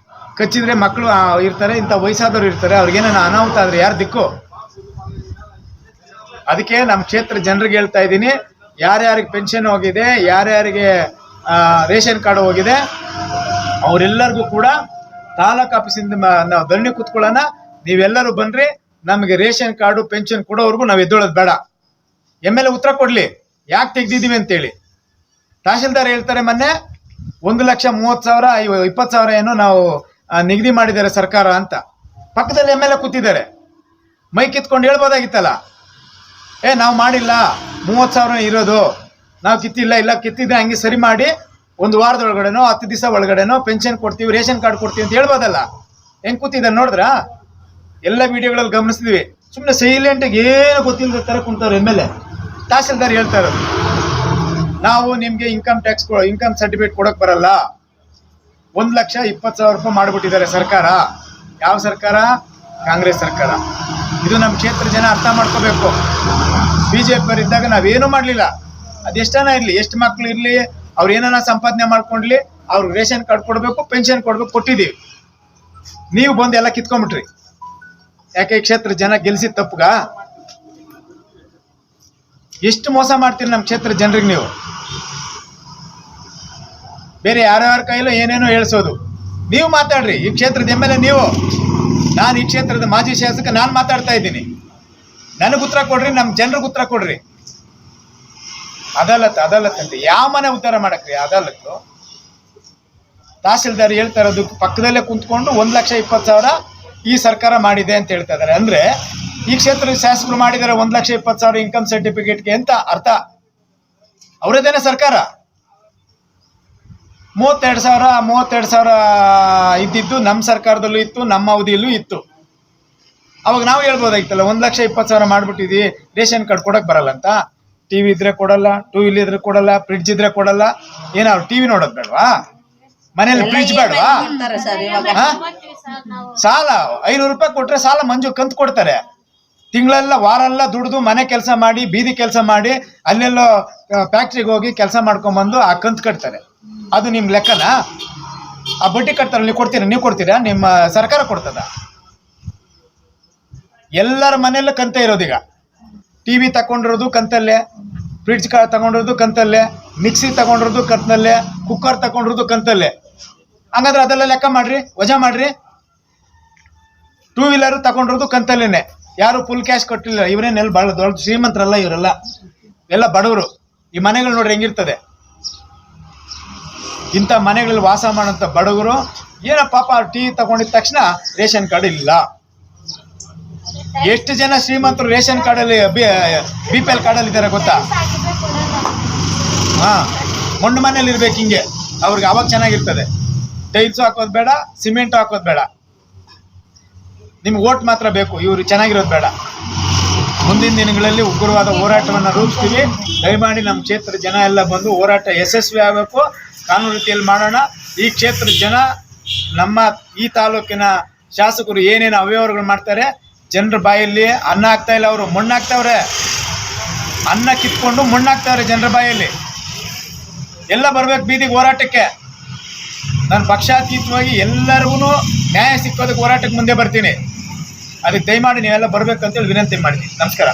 ಕಚ್ಚಿದ್ರೆ ಮಕ್ಕಳು ಇರ್ತಾರೆ, ಇಂಥ ವಯಸ್ಸಾದವ್ರು ಇರ್ತಾರೆ. ಅವ್ರಿಗೇನ ಅನಾಹುತ ಆದ್ರೆ ಯಾರು ದಿಕ್ಕು? ಅದಕ್ಕೆ ನಮ್ಮ ಕ್ಷೇತ್ರ ಜನರಿಗೆ ಹೇಳ್ತಾ ಇದ್ದೀನಿ, ಯಾರ್ಯಾರಿಗೆ ಪೆನ್ಷನ್ ಹೋಗಿದೆ, ಯಾರ್ಯಾರಿಗೆ ರೇಷನ್ ಕಾರ್ಡ್ ಹೋಗಿದೆ, ಅವರೆಲ್ಲರಿಗೂ ಕೂಡ ತಾಲೂಕು ಆಫೀಸಿಂದ ನಾವು ಧರಣಿ ಕೂತ್ಕೊಳ್ಳೋಣ. ನೀವೆಲ್ಲರೂ ಬನ್ರಿ, ನಮಗೆ ರೇಷನ್ ಕಾರ್ಡು ಪೆನ್ಷನ್ ಕೊಡೋವರೆಗೂ ನಾವು ಎದ್ದೊಳೋದು ಬೇಡ. MLA ಉತ್ತರ ಕೊಡ್ಲಿ ಯಾಕೆ ತೆಗ್ದಿದ್ದೀವಿ ಅಂತೇಳಿ. ತಹಶೀಲ್ದಾರ್ ಹೇಳ್ತಾರೆ ಮೊನ್ನೆ 1,30,000 20,000 ಏನೋ ನಾವು ನಿಗದಿ ಮಾಡಿದ್ದಾರೆ ಸರ್ಕಾರ ಅಂತ. ಪಕ್ಕದಲ್ಲಿ MLA ಕೂತಿದ್ದಾರೆ, ಮೈ ಕಿತ್ಕೊಂಡು ಹೇಳ್ಬೋದಾಗಿತ್ತಲ್ಲ, ನಾವು ಮಾಡಿಲ್ಲ, 30,000 ಇರೋದು, ನಾವು ಕಿತ್ತಿಲ್ಲ, ಇಲ್ಲ ಕಿತ್ತಿದ್ರೆ ಹಂಗೆ ಸರಿ ಮಾಡಿ 1 ವಾರದೊಳಗಡೆನೋ 10 ದಿವಸ ಒಳಗಡೆನೋ ಪೆನ್ಷನ್ ಕೊಡ್ತೀವಿ, ರೇಷನ್ ಕಾರ್ಡ್ ಕೊಡ್ತೀವಿ ಅಂತ ಹೇಳ್ಬೋದಲ್ಲ. ಹೆಂಗ್ ಕೂತಿದ್ದಾರೆ ನೋಡಿದ್ರಾ? ಎಲ್ಲ ವಿಡಿಯೋಗಳಲ್ಲಿ ಗಮನಿಸಿದ್ವಿ. ಸುಮ್ಮನೆ ಸೈಲೆಂಟಾಗಿ ಏನು ಗೊತ್ತಿಲ್ಲದ ಥರ ಕುಂತವ್ರು MLA. ತಹಸೀಲ್ದಾರ್ ಹೇಳ್ತಾ ಇರೋದು, ನಾವು ನಿಮಗೆ ಇನ್ಕಮ್ ಸರ್ಟಿಫಿಕೇಟ್ ಕೊಡೋಕೆ ಬರಲ್ಲ. 1,20,000 ರೂಪಾಯಿ ಮಾಡಿಬಿಟ್ಟಿದ್ದಾರೆ ಸರ್ಕಾರ. ಯಾವ ಸರ್ಕಾರ? ಕಾಂಗ್ರೆಸ್ ಸರ್ಕಾರ. ಇದು ನಮ್ಮ ಕ್ಷೇತ್ರ ಜನ ಅರ್ಥ ಮಾಡ್ಕೋಬೇಕು. BJP ಇದ್ದಾಗ ನಾವೇನು ಮಾಡಲಿಲ್ಲ. ಅದೆಷ್ಟನ ಇರಲಿ, ಎಷ್ಟು ಮಕ್ಳು ಇರಲಿ, ಅವ್ರು ಏನಾನ ಸಂಪಾದನೆ ಮಾಡ್ಕೊಂಡ್ಲಿ, ಅವ್ರಿಗೆ ರೇಷನ್ ಕಾರ್ಡ್ ಕೊಡಬೇಕು, ಪೆನ್ಷನ್ ಕೊಡ್ಬೇಕು, ಕೊಟ್ಟಿದ್ದೀವಿ. ನೀವು ಬಂದು ಎಲ್ಲ ಕಿತ್ಕೊಂಡ್ಬಿಟ್ರಿ. ಯಾಕೆ? ಈ ಕ್ಷೇತ್ರ ಜನ ಗೆಲ್ಸಿದ ತಪ್ಪುಗ? ಎಷ್ಟು ಮೋಸ ಮಾಡ್ತೀರಿ ನಮ್ಮ ಕ್ಷೇತ್ರ ಜನರಿಗೆ ನೀವು. ಬೇರೆ ಯಾರ್ಯಾರ ಕೈಲೋ ಏನೇನೋ ಹೇಳ್ಸೋದು. ನೀವು ಮಾತಾಡ್ರಿ. ಈ ಕ್ಷೇತ್ರದ MLA ನೀವು. ನಾನು ಈ ಕ್ಷೇತ್ರದ ಮಾಜಿ ಶಾಸಕ, ನಾನು ಮಾತಾಡ್ತಾ ಇದ್ದೀನಿ. ನನಗೆ ಉತ್ತರ ಕೊಡ್ರಿ, ನಮ್ಮ ಜನರಿಗೆ ಉತ್ತರ ಕೊಡ್ರಿ. ಅದಾಲತ್ ಅಂತ ಯಾವ ಮನೆ ಉದ್ಧಾರ ಮಾಡಕ್ರಿ ಅದಾಲತ್ತು? ತಹಸೀಲ್ದಾರ್ ಹೇಳ್ತಾ ಇರೋದು ಪಕ್ಕದಲ್ಲೇ ಕುಂತ್ಕೊಂಡು 1,20,000 ಈ ಸರ್ಕಾರ ಮಾಡಿದೆ ಅಂತ ಹೇಳ್ತಾ ಇದ್ದಾರೆ. ಅಂದ್ರೆ ಈ ಕ್ಷೇತ್ರದ ಶಾಸಕರು ಮಾಡಿದ್ದಾರೆ 1,20,000 ಇನ್ಕಮ್ ಸರ್ಟಿಫಿಕೇಟ್ಗೆ ಅಂತ ಅರ್ಥ. ಅವರದೇನೆ ಸರ್ಕಾರ. 32,000 ಇದ್ದಿದ್ದು ನಮ್ಮ ಸರ್ಕಾರದಲ್ಲೂ ಇತ್ತು, ನಮ್ಮ ಅವಧಿಯಲ್ಲೂ ಇತ್ತು. ಅವಾಗ ನಾವು ಹೇಳ್ಬೋದಾಗಿತ್ತಲ್ಲ, 1,20,000 ಮಾಡ್ಬಿಟ್ಟಿದ್ವಿ, ರೇಷನ್ ಕಾರ್ಡ್ ಕೊಡಕ್ ಬರಲ್ಲ ಅಂತ. TV ಇದ್ರೆ ಕೊಡಲ್ಲ, 2 ವೀಲರ್ ಇದ್ರೆ ಕೊಡಲ್ಲ, ಫ್ರಿಡ್ಜ್ ಇದ್ರೆ ಕೊಡಲ್ಲ. ಏನಾದ್ರು TV ನೋಡೋದು ಬೇಡವಾ? ಮನೇಲಿ ಫ್ರಿಡ್ಜ್ ಬೇಡವಾ? ಸಾಲ 500 ರೂಪಾಯಿ ಕೊಟ್ರೆ ಸಾಲ ಮಂಜು ಕಂತು ಕೊಡ್ತಾರೆ. ತಿಂಗಳೆಲ್ಲ ವಾರೆಲ್ಲ ದುಡಿದು ಮನೆ ಕೆಲಸ ಮಾಡಿ, ಬೀದಿ ಕೆಲಸ ಮಾಡಿ, ಅಲ್ಲೆಲ್ಲೋ ಫ್ಯಾಕ್ಟ್ರಿಗೆ ಹೋಗಿ ಕೆಲಸ ಮಾಡ್ಕೊಂಡ್ಬಂದು ಆ ಕಂತು ಕಟ್ತಾರೆ. ಅದು ನಿಮ್ ಲೆಕ್ಕನಾ? ಆ ಬಡ್ಡಿ ಕಟ್ತಾರೆ, ನೀವು ಕೊಡ್ತೀರಾ? ನಿಮ್ಮ ಸರ್ಕಾರ ಕೊಡ್ತದ? ಎಲ್ಲರ ಮನೆಯಲ್ಲೂ ಕಂತೆ ಇರೋದೀಗ. ಟಿವಿ ತಗೊಂಡಿರೋದು ಕಂತಲ್ಲೇ, ಫ್ರಿಡ್ಜ್ ತಗೊಂಡಿರೋದು ಕಂತಲ್ಲೇ, ಮಿಕ್ಸಿ ತಗೊಂಡಿರೋದು ಕಂತಲ್ಲೇ, ಕುಕ್ಕರ್ ತಗೊಂಡಿರೋದು ಕಂತಲ್ಲೇ. ಹಂಗಾದ್ರೆ ಅದೆಲ್ಲ ಲೆಕ್ಕ ಮಾಡ್ರಿ, ವಜಾ ಮಾಡ್ರಿ. 2 ವೀಲರ್ ತಗೊಂಡಿರೋದು ಕಂತಲ್ಲೇನೆ, ಯಾರು ಫುಲ್ ಕ್ಯಾಶ್ ಕೊಟ್ಟಿಲ್ಲ. ಇವರೇನೆಲ್ಲ ಬಹಳ ದೊಡ್ಡ ಶ್ರೀಮಂತರಲ್ಲ, ಇವರೆಲ್ಲ ಎಲ್ಲ ಬಡವರು. ಈ ಮನೆಗಳು ನೋಡ್ರಿ ಹೆಂಗಿರ್ತದೆ. ಇಂಥ ಮನೆಗಳಲ್ಲಿ ವಾಸ ಮಾಡೋಂಥ ಬಡವರು ಏನೋ ಪಾಪ ಟೀ ತಗೊಂಡಿದ ತಕ್ಷಣ ರೇಷನ್ ಕಾರ್ಡ್ ಇಲ್ಲ. ಎಷ್ಟು ಜನ ಶ್ರೀಮಂತರು ರೇಷನ್ ಕಾರ್ಡಲ್ಲಿ BPL ಕಾರ್ಡಲ್ಲಿ ಇದ್ದಾರೆ ಗೊತ್ತಾ? ಮಣ್ಣು ಮನೇಲಿ ಇರ್ಬೇಕು ಹಿಂಗೆ, ಅವ್ರಿಗೆ ಅವಾಗ ಚೆನ್ನಾಗಿರ್ತದೆ. ಟೈಲ್ಸು ಹಾಕೋದು ಬೇಡ, ಸಿಮೆಂಟು ಹಾಕೋದು ಬೇಡ, ನಿಮ್ಗೆ ಓಟ್ ಮಾತ್ರ ಬೇಕು. ಇವ್ರು ಚೆನ್ನಾಗಿರೋದು ಬೇಡ. ಮುಂದಿನ ದಿನಗಳಲ್ಲಿ ಉಗ್ರವಾದ ಹೋರಾಟವನ್ನು ರೂಪಿಸ್ತೀವಿ. ದಯಮಾಡಿ ನಮ್ಮ ಕ್ಷೇತ್ರದ ಜನ ಎಲ್ಲ ಬಂದು ಹೋರಾಟ ಯಶಸ್ವಿ ಆಗಬೇಕು, ಕಾನೂನು ರೀತಿಯಲ್ಲಿ ಮಾಡೋಣ. ಈ ಕ್ಷೇತ್ರದ ಜನ, ನಮ್ಮ ಈ ತಾಲೂಕಿನ ಶಾಸಕರು ಏನೇನು ಅವ್ಯವಹಾರಗಳು ಮಾಡ್ತಾರೆ, ಜನರ ಬಾಯಲ್ಲಿ ಅನ್ನ ಹಾಕ್ತಾ ಇಲ್ಲ, ಅವರು ಮಣ್ಣಾಕ್ತವ್ರೆ. ಅನ್ನ ಕಿತ್ಕೊಂಡು ಮಣ್ಣಾಕ್ತವ್ರೆ ಜನರ ಬಾಯಲ್ಲಿ. ಎಲ್ಲ ಬರ್ಬೇಕು ಬೀದಿಗೆ ಹೋರಾಟಕ್ಕೆ. ನಾನು ಪಕ್ಷಾತೀತವಾಗಿ ಎಲ್ಲರಿಗೂ ನ್ಯಾಯ ಸಿಕ್ಕೋದಕ್ಕೆ ಹೋರಾಟಕ್ಕೆ ಮುಂದೆ ಬರ್ತೀನಿ. ಅದಕ್ಕೆ ದಯಮಾಡಿ ನೀವೆಲ್ಲ ಬರ್ಬೇಕಂತೇಳಿ ವಿನಂತಿ ಮಾಡ್ತೀನಿ. ನಮಸ್ಕಾರ.